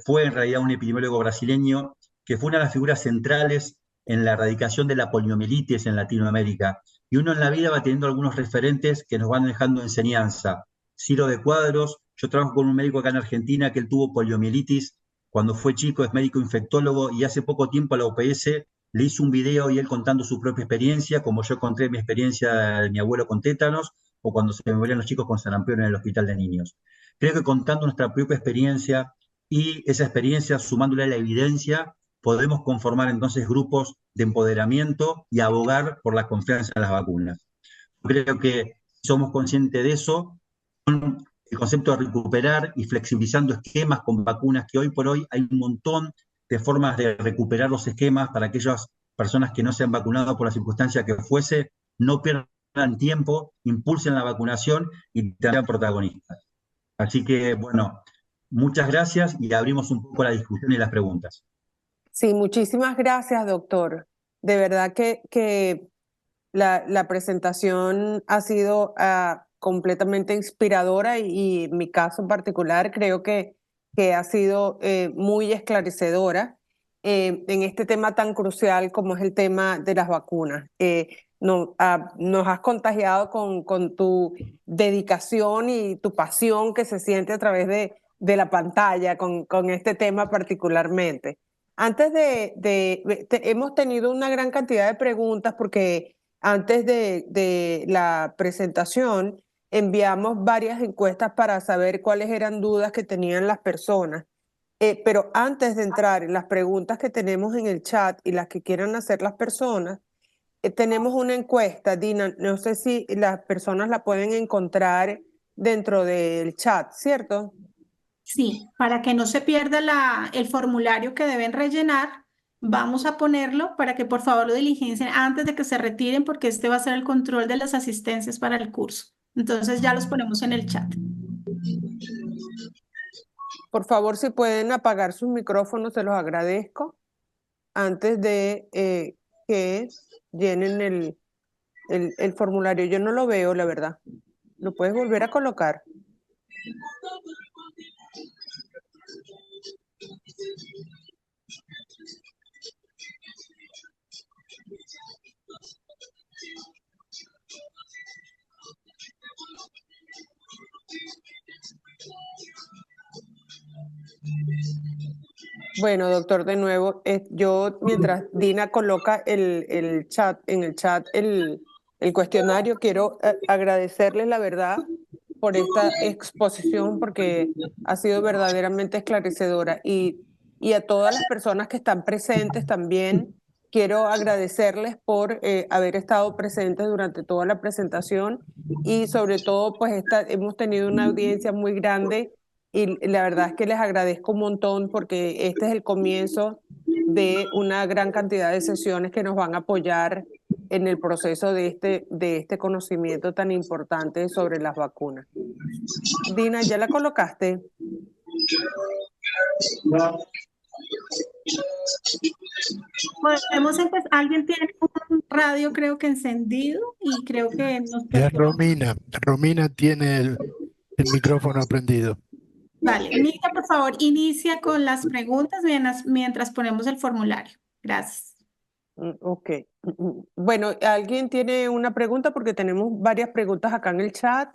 fue en realidad un epidemiólogo brasileño que fue una de las figuras centrales en la erradicación de la poliomielitis en Latinoamérica. Y uno en la vida va teniendo algunos referentes que nos van dejando enseñanza. Ciro de Quadros, yo trabajo con un médico acá en Argentina que él tuvo poliomielitis cuando fue chico, es médico infectólogo y hace poco tiempo a la OPS le hizo un video y él contando su propia experiencia, como yo conté mi experiencia de mi abuelo con tétanos o cuando se me morían los chicos con sarampión en el hospital de niños. Creo que contando nuestra propia experiencia y esa experiencia sumándole a la evidencia, podemos conformar entonces grupos de empoderamiento y abogar por la confianza en las vacunas. Creo que somos conscientes de eso, con el concepto de recuperar y flexibilizando esquemas con vacunas, que hoy por hoy hay un montón de formas de recuperar los esquemas para aquellas personas que no se han vacunado por la circunstancia que fuese, no pierdan tiempo, impulsen la vacunación y sean protagonistas. Así que, bueno, muchas gracias y abrimos un poco la discusión y las preguntas. Sí, muchísimas gracias, doctor. De verdad que la presentación ha sido completamente inspiradora y en mi caso en particular creo que ha sido muy esclarecedora en este tema tan crucial como es el tema de las vacunas. Nos has contagiado con tu dedicación y tu pasión que se siente a través de la pantalla con este tema particularmente. Antes hemos tenido una gran cantidad de preguntas porque antes de la presentación enviamos varias encuestas para saber cuáles eran dudas que tenían las personas. Pero antes de entrar en las preguntas que tenemos en el chat y las que quieran hacer las personas, tenemos una encuesta, Dina, no sé si las personas la pueden encontrar dentro del chat, ¿cierto? Sí, para que no se pierda el formulario que deben rellenar, vamos a ponerlo para que por favor lo diligencien antes de que se retiren, porque este va a ser el control de las asistencias para el curso. Entonces ya los ponemos en el chat. Por favor, si pueden apagar sus micrófonos, se los agradezco antes de que llenen el formulario. Yo no lo veo, la verdad. ¿Lo puedes volver a colocar? Bueno, doctor, de nuevo, yo mientras Dina coloca el chat, en el chat el cuestionario, quiero agradecerles la verdad por esta exposición porque ha sido verdaderamente esclarecedora y a todas las personas que están presentes también quiero agradecerles por haber estado presentes durante toda la presentación y sobre todo pues hemos tenido una audiencia muy grande y la verdad es que les agradezco un montón porque este es el comienzo de una gran cantidad de sesiones que nos van a apoyar en el proceso de este conocimiento tan importante sobre las vacunas. Dina, ¿ya la colocaste? Podemos empezar. Alguien tiene un radio, creo que encendido, y creo que nos Es Romina. Romina tiene el micrófono prendido. Vale, Nica, por favor, inicia con las preguntas mientras ponemos el formulario. Gracias. Ok. Bueno, ¿alguien tiene una pregunta? Porque tenemos varias preguntas acá en el chat.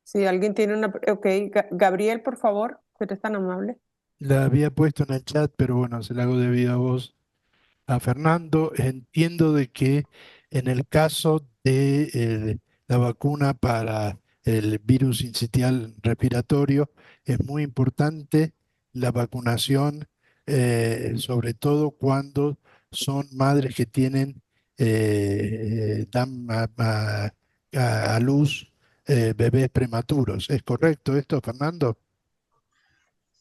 Si alguien tiene una... Ok, Gabriel, por favor, si eres tan amable. La había puesto en el chat, pero bueno, se la hago debido a vos. A Fernando, entiendo de que en el caso de la vacuna para el virus sincitial respiratorio es muy importante la vacunación, sobre todo cuando son madres que tienen, dan a luz bebés prematuros. ¿Es correcto esto, Fernando?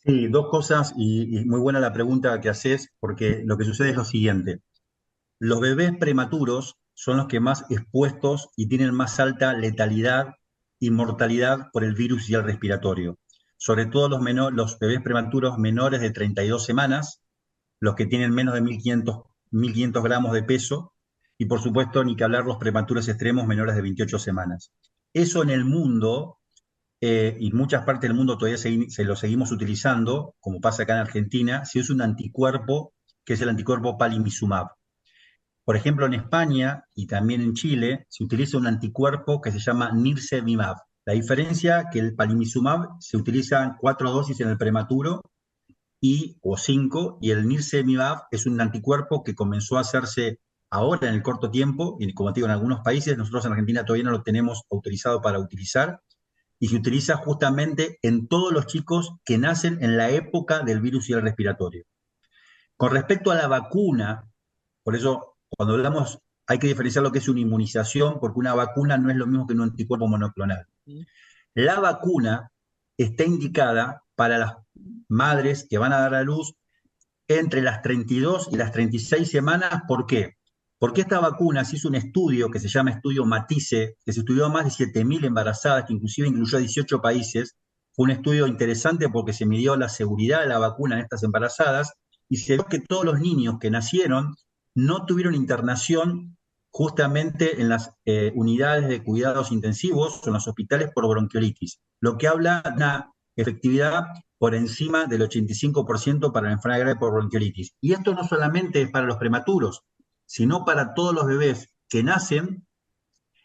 Sí, dos cosas y muy buena la pregunta que haces, porque lo que sucede es lo siguiente. Los bebés prematuros son los que más expuestos y tienen más alta letalidad y mortalidad por el virus y el respiratorio. Sobre todo los bebés prematuros menores de 32 semanas, los que tienen menos de 1.500 gramos de peso, y por supuesto, ni que hablar los prematuros extremos menores de 28 semanas. Eso en el mundo, y en muchas partes del mundo todavía se lo seguimos utilizando, como pasa acá en Argentina, se usa un anticuerpo que es el anticuerpo Palimizumab. Por ejemplo, en España y también en Chile se utiliza un anticuerpo que se llama Nirsevimab. La diferencia es que el Palimizumab se utiliza en 4 dosis en el prematuro o 5, y el Nirsevimab es un anticuerpo que comenzó a hacerse ahora en el corto tiempo, y como te digo, en algunos países, nosotros en Argentina todavía no lo tenemos autorizado para utilizar, y se utiliza justamente en todos los chicos que nacen en la época del virus y el respiratorio. Con respecto a la vacuna, por eso cuando hablamos hay que diferenciar lo que es una inmunización, porque una vacuna no es lo mismo que un anticuerpo monoclonal. La vacuna está indicada para las madres que van a dar a luz entre las 32 y las 36 semanas. ¿Por qué? Porque esta vacuna se hizo un estudio que se llama estudio Matisse, que se estudió a más de 7.000 embarazadas, que inclusive incluyó a 18 países. Fue un estudio interesante porque se midió la seguridad de la vacuna en estas embarazadas y se vio que todos los niños que nacieron no tuvieron internación justamente en las unidades de cuidados intensivos o en los hospitales por bronquiolitis, lo que habla de una efectividad por encima del 85% para la enfermedad grave por bronquiolitis. Y esto no solamente es para los prematuros, sino para todos los bebés que nacen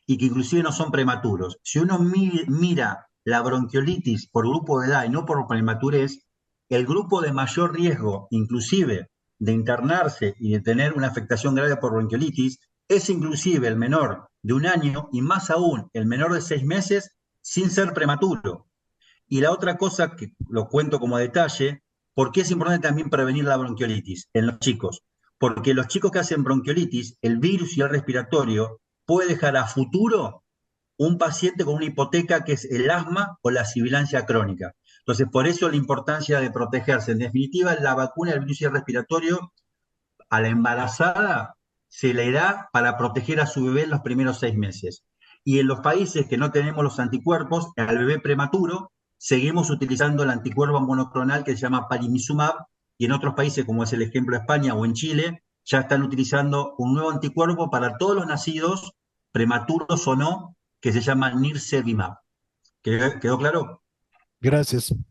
y que inclusive no son prematuros. Si uno mira la bronquiolitis por grupo de edad y no por prematurez, el grupo de mayor riesgo, inclusive de internarse y de tener una afectación grave por bronquiolitis, es inclusive el menor de 1 año y más aún el menor de 6 meses sin ser prematuro. Y la otra cosa que lo cuento como detalle, ¿por qué es importante también prevenir la bronquiolitis en los chicos? Porque los chicos que hacen bronquiolitis, el virus y el respiratorio puede dejar a futuro un paciente con una hipoteca que es el asma o la sibilancia crónica. Entonces, por eso la importancia de protegerse. En definitiva, la vacuna del virus y el respiratorio a la embarazada se le da para proteger a su bebé en los primeros 6 meses. Y en los países que no tenemos los anticuerpos, al bebé prematuro, seguimos utilizando el anticuerpo monoclonal que se llama palimizumab, y en otros países, como es el ejemplo de España o en Chile, ya están utilizando un nuevo anticuerpo para todos los nacidos, prematuros o no, que se llama nirsevimab. ¿Quedó claro? Gracias. Sí.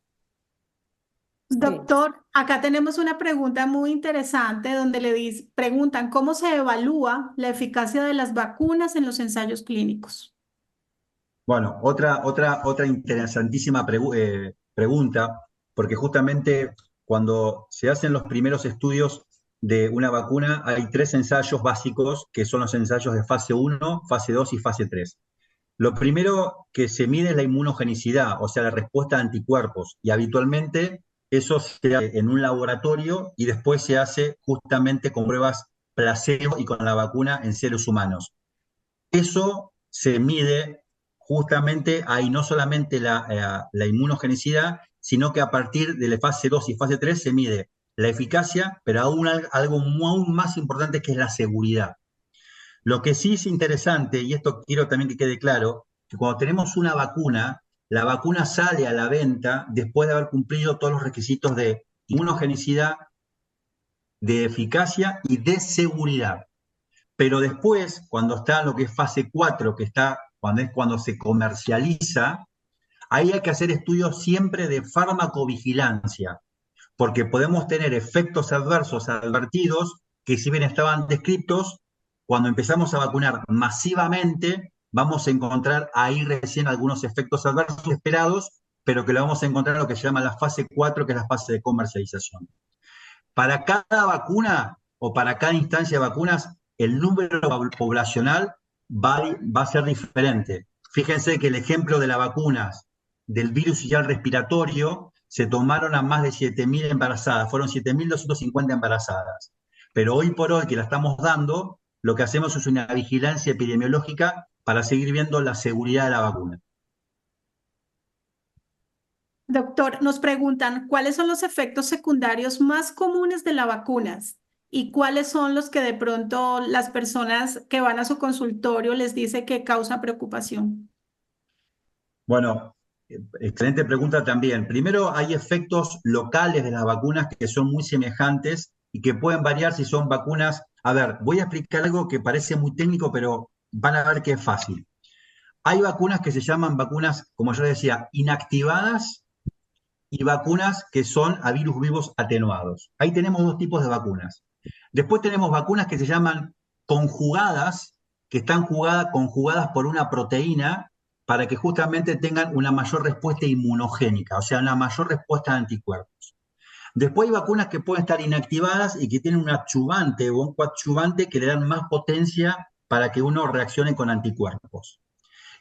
Doctor, acá tenemos una pregunta muy interesante donde preguntan cómo se evalúa la eficacia de las vacunas en los ensayos clínicos. Bueno, otra interesantísima pregunta, porque justamente cuando se hacen los primeros estudios de una vacuna, hay 3 ensayos básicos, que son los ensayos de fase 1, fase 2 y fase 3. Lo primero que se mide es la inmunogenicidad, o sea, la respuesta a anticuerpos, y habitualmente eso se hace en un laboratorio y después se hace justamente con pruebas placebo y con la vacuna en seres humanos. Eso se mide justamente ahí, no solamente la inmunogenicidad, sino que a partir de la fase 2 y fase 3 se mide la eficacia, pero aún algo aún más importante que es la seguridad. Lo que sí es interesante, y esto quiero también que quede claro, que cuando tenemos una vacuna, la vacuna sale a la venta después de haber cumplido todos los requisitos de inmunogenicidad, de eficacia y de seguridad. Pero después, cuando está en lo que es fase 4, que está cuando se comercializa, ahí hay que hacer estudios siempre de farmacovigilancia, porque podemos tener efectos adversos advertidos que si bien estaban descritos, cuando empezamos a vacunar masivamente, vamos a encontrar ahí recién algunos efectos adversos esperados, pero que lo vamos a encontrar en lo que se llama la fase 4, que es la fase de comercialización. Para cada vacuna o para cada instancia de vacunas, el número poblacional va a ser diferente. Fíjense que el ejemplo de las vacunas del virus sincicial respiratorio se tomaron a más de 7.000 embarazadas, fueron 7.250 embarazadas. Pero hoy por hoy que la estamos dando, lo que hacemos es una vigilancia epidemiológica para seguir viendo la seguridad de la vacuna. Doctor, nos preguntan cuáles son los efectos secundarios más comunes de las vacunas y cuáles son los que de pronto las personas que van a su consultorio les dice que causa preocupación. Bueno, excelente pregunta también. Primero, hay efectos locales de las vacunas que son muy semejantes y que pueden variar si son vacunas. A ver, voy a explicar algo que parece muy técnico, pero van a ver que es fácil. Hay vacunas que se llaman vacunas, como yo decía, inactivadas y vacunas que son a virus vivos atenuados. Ahí tenemos 2 tipos de vacunas. Después tenemos vacunas que se llaman conjugadas, que están conjugadas por una proteína para que justamente tengan una mayor respuesta inmunogénica, o sea, una mayor respuesta a anticuerpos. Después hay vacunas que pueden estar inactivadas y que tienen un adyuvante o un coadyuvante que le dan más potencia para que uno reaccione con anticuerpos.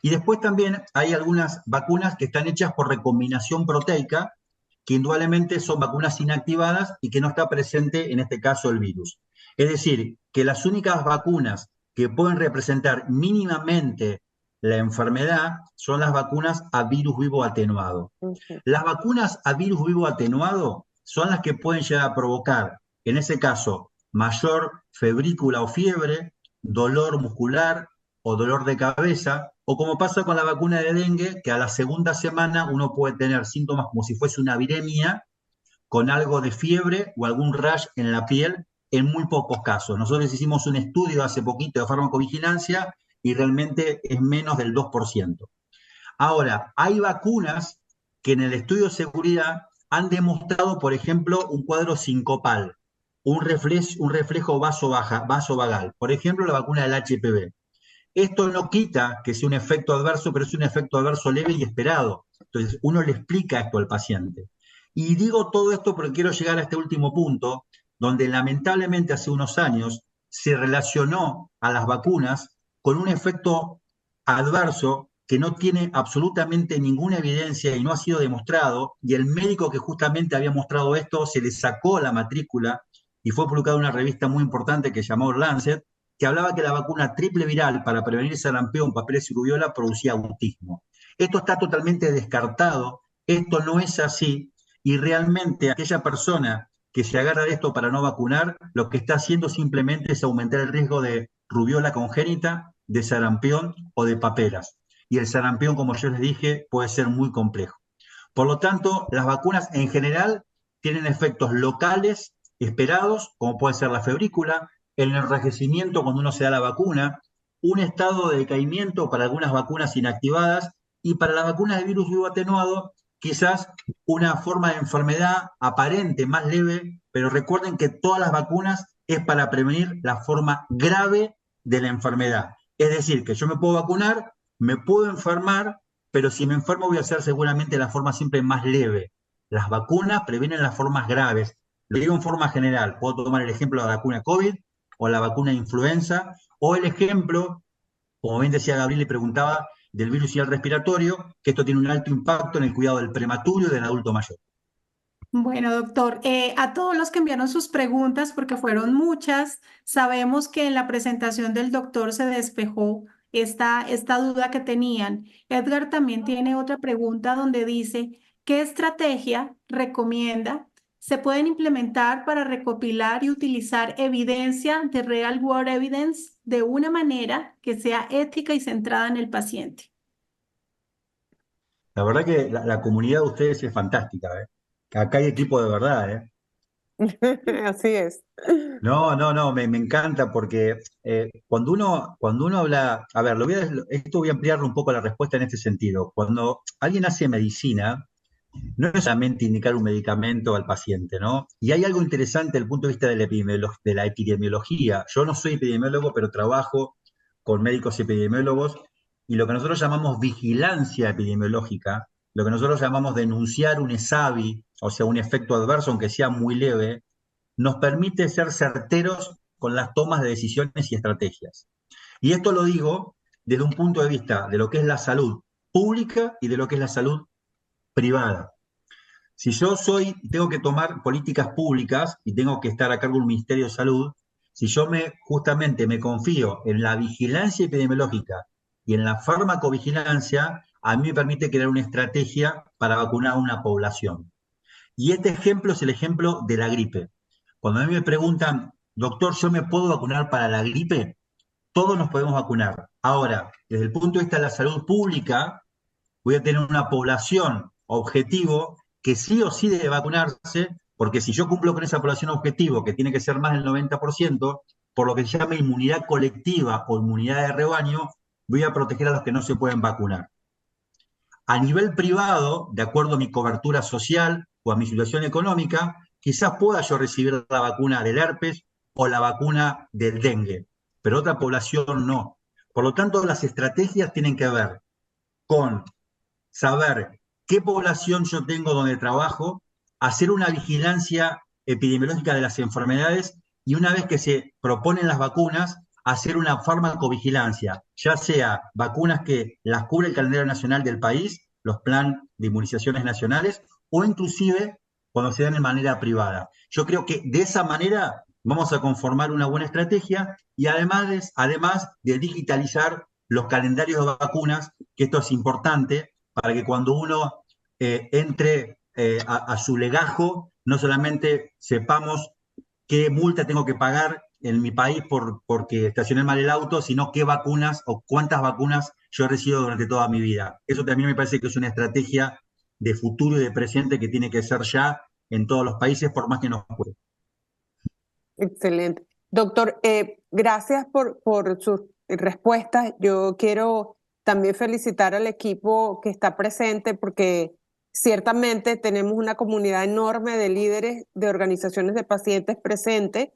Y después también hay algunas vacunas que están hechas por recombinación proteica, que indudablemente son vacunas inactivadas y que no está presente en este caso el virus. Es decir, que las únicas vacunas que pueden representar mínimamente la enfermedad son las vacunas a virus vivo atenuado. Las vacunas a virus vivo atenuado son las que pueden llegar a provocar, en ese caso, mayor febrícula o fiebre, dolor muscular o dolor de cabeza, o como pasa con la vacuna de dengue, que a la segunda semana uno puede tener síntomas como si fuese una viremia, con algo de fiebre o algún rash en la piel, en muy pocos casos. Nosotros hicimos un estudio hace poquito de farmacovigilancia y realmente es menos del 2%. Ahora, hay vacunas que en el estudio de seguridad han demostrado, por ejemplo, un cuadro sincopal, un reflejo vasovagal. Por ejemplo, la vacuna del HPV. Esto no quita que sea un efecto adverso, pero es un efecto adverso leve y esperado. Entonces, uno le explica esto al paciente. Y digo todo esto porque quiero llegar a este último punto, donde lamentablemente hace unos años se relacionó a las vacunas con un efecto adverso que no tiene absolutamente ninguna evidencia y no ha sido demostrado, y el médico que justamente había mostrado esto se le sacó la matrícula y fue publicada en una revista muy importante que llamó Lancet, que hablaba que la vacuna triple viral para prevenir sarampión, papeles y rubiola producía autismo. Esto está totalmente descartado, esto no es así, y realmente aquella persona que se agarra de esto para no vacunar, lo que está haciendo simplemente es aumentar el riesgo de rubiola congénita, de sarampión o de paperas. Y el sarampión, como yo les dije, puede ser muy complejo. Por lo tanto, las vacunas en general tienen efectos locales esperados, como puede ser la febrícula, el enrojecimiento cuando uno se da la vacuna, un estado de decaimiento para algunas vacunas inactivadas y para las vacunas de virus vivo atenuado, quizás una forma de enfermedad aparente más leve, pero recuerden que todas las vacunas es para prevenir la forma grave de la enfermedad. Es decir, que yo me puedo vacunar, me puedo enfermar, pero si me enfermo voy a ser seguramente la forma siempre más leve. Las vacunas previenen las formas graves. Lo digo en forma general, puedo tomar el ejemplo de la vacuna COVID o la vacuna de influenza, o el ejemplo, como bien decía Gabriel y preguntaba, del virus respiratorio, que esto tiene un alto impacto en el cuidado del prematuro y del adulto mayor. Bueno, doctor, a todos los que enviaron sus preguntas, porque fueron muchas, sabemos que en la presentación del doctor se despejó esta duda que tenían. Edgar también tiene otra pregunta donde dice, ¿qué estrategia recomienda se pueden implementar para recopilar y utilizar evidencia de real world evidence de una manera que sea ética y centrada en el paciente? La verdad que la comunidad de ustedes es fantástica, ¿eh? Acá hay equipo de verdad, ¿eh? Así es. No, me encanta porque cuando uno habla, a ver, esto voy a ampliarlo un poco la respuesta en este sentido. Cuando alguien hace medicina, no es solamente indicar un medicamento al paciente, ¿no? Y hay algo interesante desde el punto de vista de la epidemiología. Yo no soy epidemiólogo, pero trabajo con médicos epidemiólogos y lo que nosotros llamamos vigilancia epidemiológica, lo que nosotros llamamos denunciar un ESAVI, o sea, un efecto adverso, aunque sea muy leve, nos permite ser certeros con las tomas de decisiones y estrategias. Y esto lo digo desde un punto de vista de lo que es la salud pública y de lo que es la salud privada. Si yo tengo que tomar políticas públicas y tengo que estar a cargo de un Ministerio de Salud, si yo justamente me confío en la vigilancia epidemiológica y en la farmacovigilancia, a mí me permite crear una estrategia para vacunar a una población. Y este ejemplo es el ejemplo de la gripe. Cuando a mí me preguntan, doctor, ¿yo me puedo vacunar para la gripe? Todos nos podemos vacunar. Ahora, desde el punto de vista de la salud pública, voy a tener una población objetivo que sí o sí debe vacunarse, porque si yo cumplo con esa población objetivo, que tiene que ser más del 90%, por lo que se llama inmunidad colectiva o inmunidad de rebaño, voy a proteger a los que no se pueden vacunar. A nivel privado, de acuerdo a mi cobertura social o a mi situación económica, quizás pueda yo recibir la vacuna del herpes o la vacuna del dengue, pero otra población no. Por lo tanto, las estrategias tienen que ver con saber qué población yo tengo donde trabajo, hacer una vigilancia epidemiológica de las enfermedades y una vez que se proponen las vacunas, hacer una farmacovigilancia, ya sea vacunas que las cubre el calendario nacional del país, los planes de inmunizaciones nacionales, o inclusive cuando se dan de manera privada. Yo creo que de esa manera vamos a conformar una buena estrategia y además de digitalizar los calendarios de vacunas, que esto es importante, para que cuando uno entre a su legajo, no solamente sepamos qué multa tengo que pagar en mi país porque estacioné mal el auto, sino qué vacunas o cuántas vacunas yo he recibido durante toda mi vida. Eso también me parece que es una estrategia de futuro y de presente que tiene que ser ya en todos los países, por más que nos cueste. Excelente. Doctor, gracias por sus respuestas. Yo quiero también felicitar al equipo que está presente porque ciertamente tenemos una comunidad enorme de líderes de organizaciones de pacientes presentes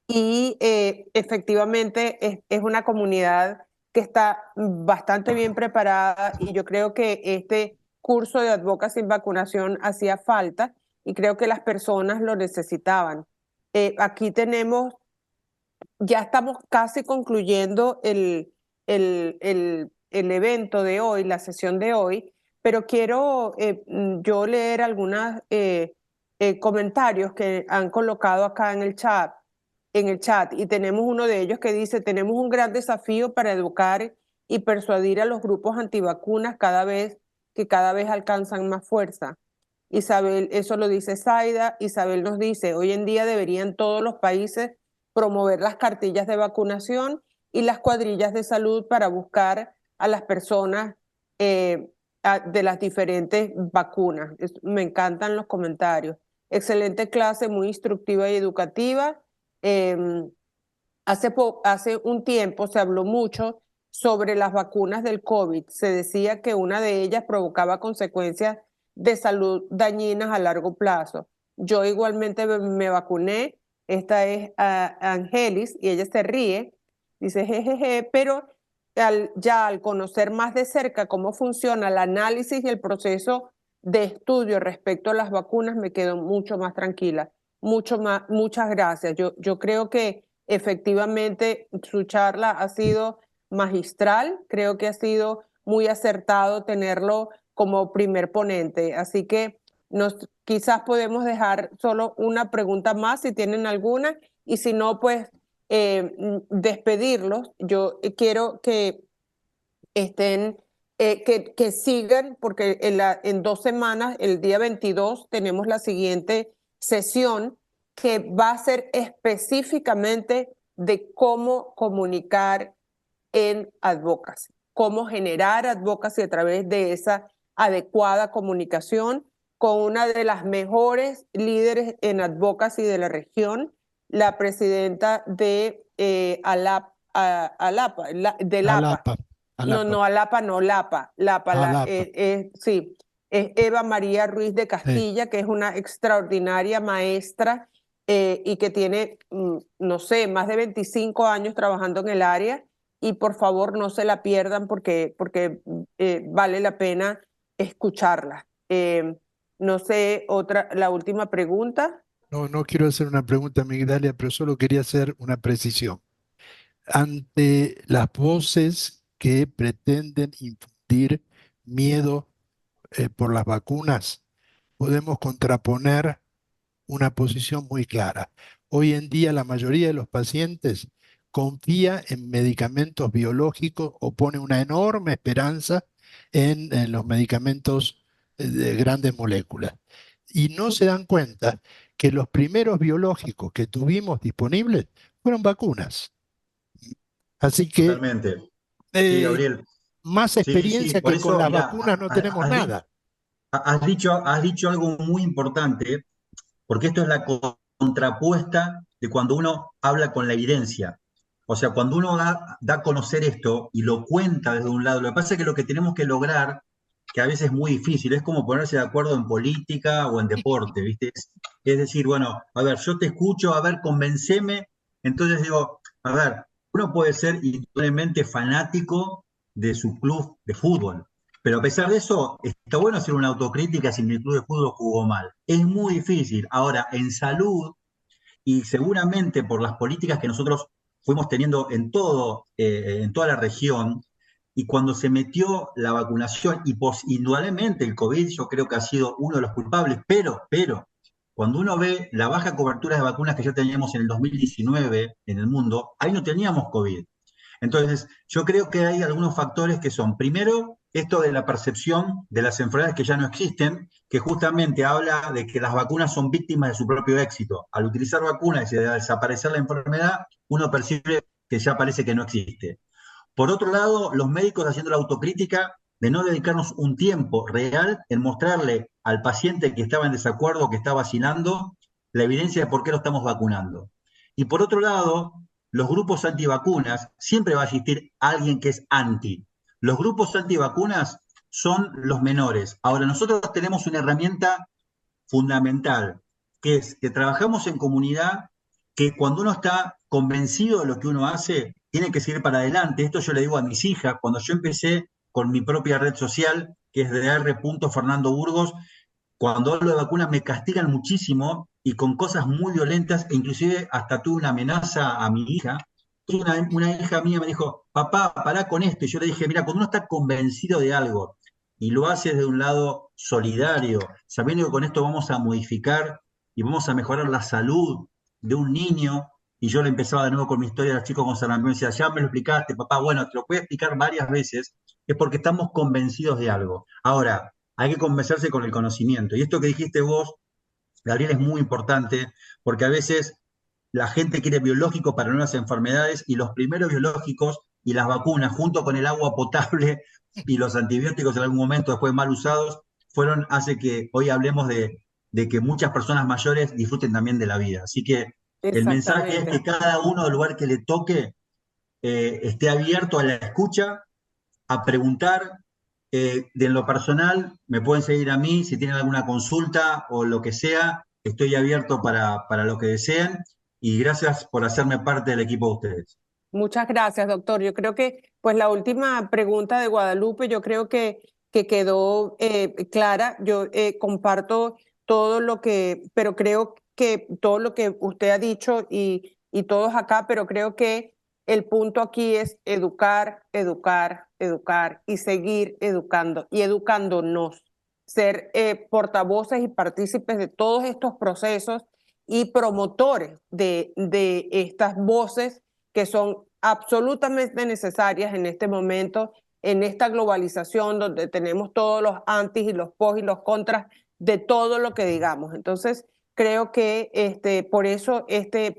y efectivamente es una comunidad que está bastante bien preparada y yo creo que este curso de Advocacy en vacunación hacía falta y creo que las personas lo necesitaban. Aquí ya estamos casi concluyendo el evento de hoy, la sesión de hoy, pero quiero yo leer algunos comentarios que han colocado acá en el chat, y tenemos uno de ellos que dice: tenemos un gran desafío para educar y persuadir a los grupos antivacunas cada vez alcanzan más fuerza. Isabel, eso lo dice Zaida. Isabel nos dice: hoy en día deberían todos los países promover las cartillas de vacunación y las cuadrillas de salud para buscar a las personas de las diferentes vacunas. Me encantan los comentarios. Excelente clase, muy instructiva y educativa. Hace un tiempo se habló mucho sobre las vacunas del COVID. Se decía que una de ellas provocaba consecuencias de salud dañinas a largo plazo. Yo igualmente me vacuné. Esta es Angelis y ella se ríe, dice jejeje, pero ya al conocer más de cerca cómo funciona el análisis y el proceso de estudio respecto a las vacunas, me quedo mucho más tranquila. Muchas gracias. Yo creo que efectivamente su charla ha sido magistral, creo que ha sido muy acertado tenerlo como primer ponente, así que quizás podemos dejar solo una pregunta más si tienen alguna, y si no, pues despedirlos. Yo quiero que estén, que sigan, porque en 2 semanas, el día 22, tenemos la siguiente sesión que va a ser específicamente de cómo comunicar en advocacy, cómo generar advocacy a través de esa adecuada comunicación con una de las mejores líderes en advocacy de la región, la presidenta de ALAPA. No, ALAPA no, LAPA. Sí, es Eva María Ruiz de Castilla, que es una extraordinaria maestra y que tiene, no sé, más de 25 años trabajando en el área, y por favor no se la pierdan porque vale la pena escucharla. No sé, la última pregunta. No quiero hacer una pregunta, Migdalia, pero solo quería hacer una precisión. Ante las voces que pretenden infundir miedo por las vacunas, podemos contraponer una posición muy clara. Hoy en día la mayoría de los pacientes confía en medicamentos biológicos o pone una enorme esperanza en los medicamentos de grandes moléculas. Y no se dan cuenta que los primeros biológicos que tuvimos disponibles fueron vacunas. Así que Totalmente. Sí, Gabriel. más experiencia por que con eso, las mirá, vacunas no tenemos nada. Has dicho algo muy importante, porque esto es la contrapuesta de cuando uno habla con la evidencia. O sea, cuando uno da a conocer esto y lo cuenta desde un lado, lo que pasa es que lo que tenemos que lograr, que a veces es muy difícil, es como ponerse de acuerdo en política o en deporte, ¿viste? Es decir, bueno, a ver, yo te escucho, a ver, convenceme. Entonces digo, a ver, uno puede ser indudablemente fanático de su club de fútbol, pero a pesar de eso, está bueno hacer una autocrítica si mi club de fútbol jugó mal. Es muy difícil. Ahora, en salud, y seguramente por las políticas que nosotros fuimos teniendo en toda la región, y cuando se metió la vacunación, y indudablemente el COVID yo creo que ha sido uno de los culpables, pero, cuando uno ve la baja cobertura de vacunas que ya teníamos en el 2019 en el mundo, ahí no teníamos COVID. Entonces, yo creo que hay algunos factores que son, primero, esto de la percepción de las enfermedades que ya no existen, que justamente habla de que las vacunas son víctimas de su propio éxito. Al utilizar vacunas y de desaparecer la enfermedad, uno percibe que ya parece que no existe. Por otro lado, los médicos haciendo la autocrítica de no dedicarnos un tiempo real en mostrarle al paciente que estaba en desacuerdo, que está vacilando, la evidencia de por qué lo estamos vacunando. Y por otro lado, los grupos antivacunas, siempre va a existir alguien que es anti. Los grupos antivacunas son los menores. Ahora, nosotros tenemos una herramienta fundamental, que es que trabajamos en comunidad, que cuando uno está convencido de lo que uno hace, tiene que seguir para adelante. Esto yo le digo a mis hijas, cuando yo empecé con mi propia red social, que es Dr. Fernando Burgos, cuando hablo de vacunas me castigan muchísimo y con cosas muy violentas, e inclusive hasta tuve una amenaza a mi hija. Una hija mía me dijo, papá, pará con esto. Y yo le dije, mira, cuando uno está convencido de algo y lo hace desde un lado solidario, sabiendo que con esto vamos a modificar y vamos a mejorar la salud de un niño, y yo le empezaba de nuevo con mi historia de los chicos con sarampión, y decía, ya me lo explicaste, papá, bueno, te lo voy a explicar varias veces, es porque estamos convencidos de algo. Ahora, hay que convencerse con el conocimiento. Y esto que dijiste vos, Gabriel, es muy importante, porque a veces la gente quiere biológicos para nuevas enfermedades y los primeros biológicos y las vacunas, junto con el agua potable y los antibióticos en algún momento después mal usados, hace que hoy hablemos de que muchas personas mayores disfruten también de la vida. Así que el mensaje es que Exactamente. cada uno del lugar que le toque esté abierto a la escucha, a preguntar. De lo personal, me pueden seguir a mí si tienen alguna consulta o lo que sea. Estoy abierto para lo que deseen y gracias por hacerme parte del equipo de ustedes. Muchas gracias, doctor. Yo creo que, pues, la última pregunta de Guadalupe, yo creo que quedó clara. Yo comparto todo lo que, pero creo que todo lo que usted ha dicho y todos acá, pero creo que el punto aquí es educar, educar, educar y seguir educando y educándonos, ser portavoces y partícipes de todos estos procesos y promotores de estas voces que son absolutamente necesarias en este momento, en esta globalización donde tenemos todos los antis y los pos y los contras de todo lo que digamos. Entonces, creo que por eso este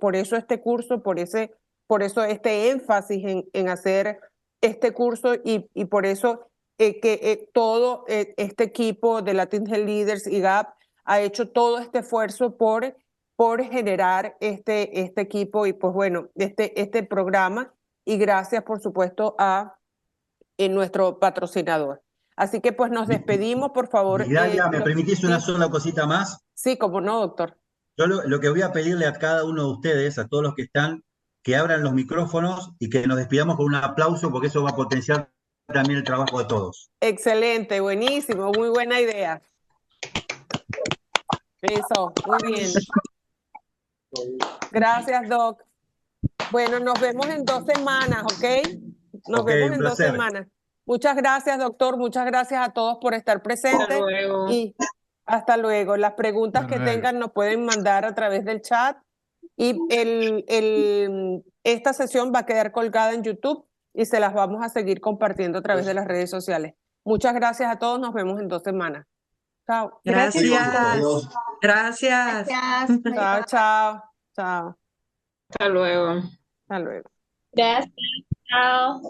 curso, por eso este énfasis en hacer este curso y por eso que todo este equipo de Latin Health Leaders y GAP ha hecho todo este esfuerzo por generar este equipo y pues bueno, este programa y gracias por supuesto a nuestro patrocinador. Así que pues nos despedimos, por favor. Migdalia, ¿me permitís una Sí, sola cosita más? sí, como no, doctor. Yo lo que voy a pedirle a cada uno de ustedes, a todos los que están, que abran los micrófonos y que nos despidamos con un aplauso, porque eso va a potenciar también el trabajo de todos. Excelente, buenísimo, muy buena idea. Eso, muy bien. Gracias, Doc. Bueno, nos vemos en 2 semanas, ¿ok? Nos Ok, vemos un en 2 placer. semanas. Muchas gracias, doctor. Muchas gracias a todos por estar presentes. Hasta luego. Y hasta luego. Las preguntas Hasta que luego. tengan nos pueden mandar a través del chat. Y esta sesión va a quedar colgada en YouTube y se las vamos a seguir compartiendo a través de las redes sociales. Muchas gracias a todos. Nos vemos en 2 semanas. Chao. Gracias. Adiós. Gracias. Gracias. Chao, chao. Chao. Hasta luego. Hasta luego. Gracias. Chao.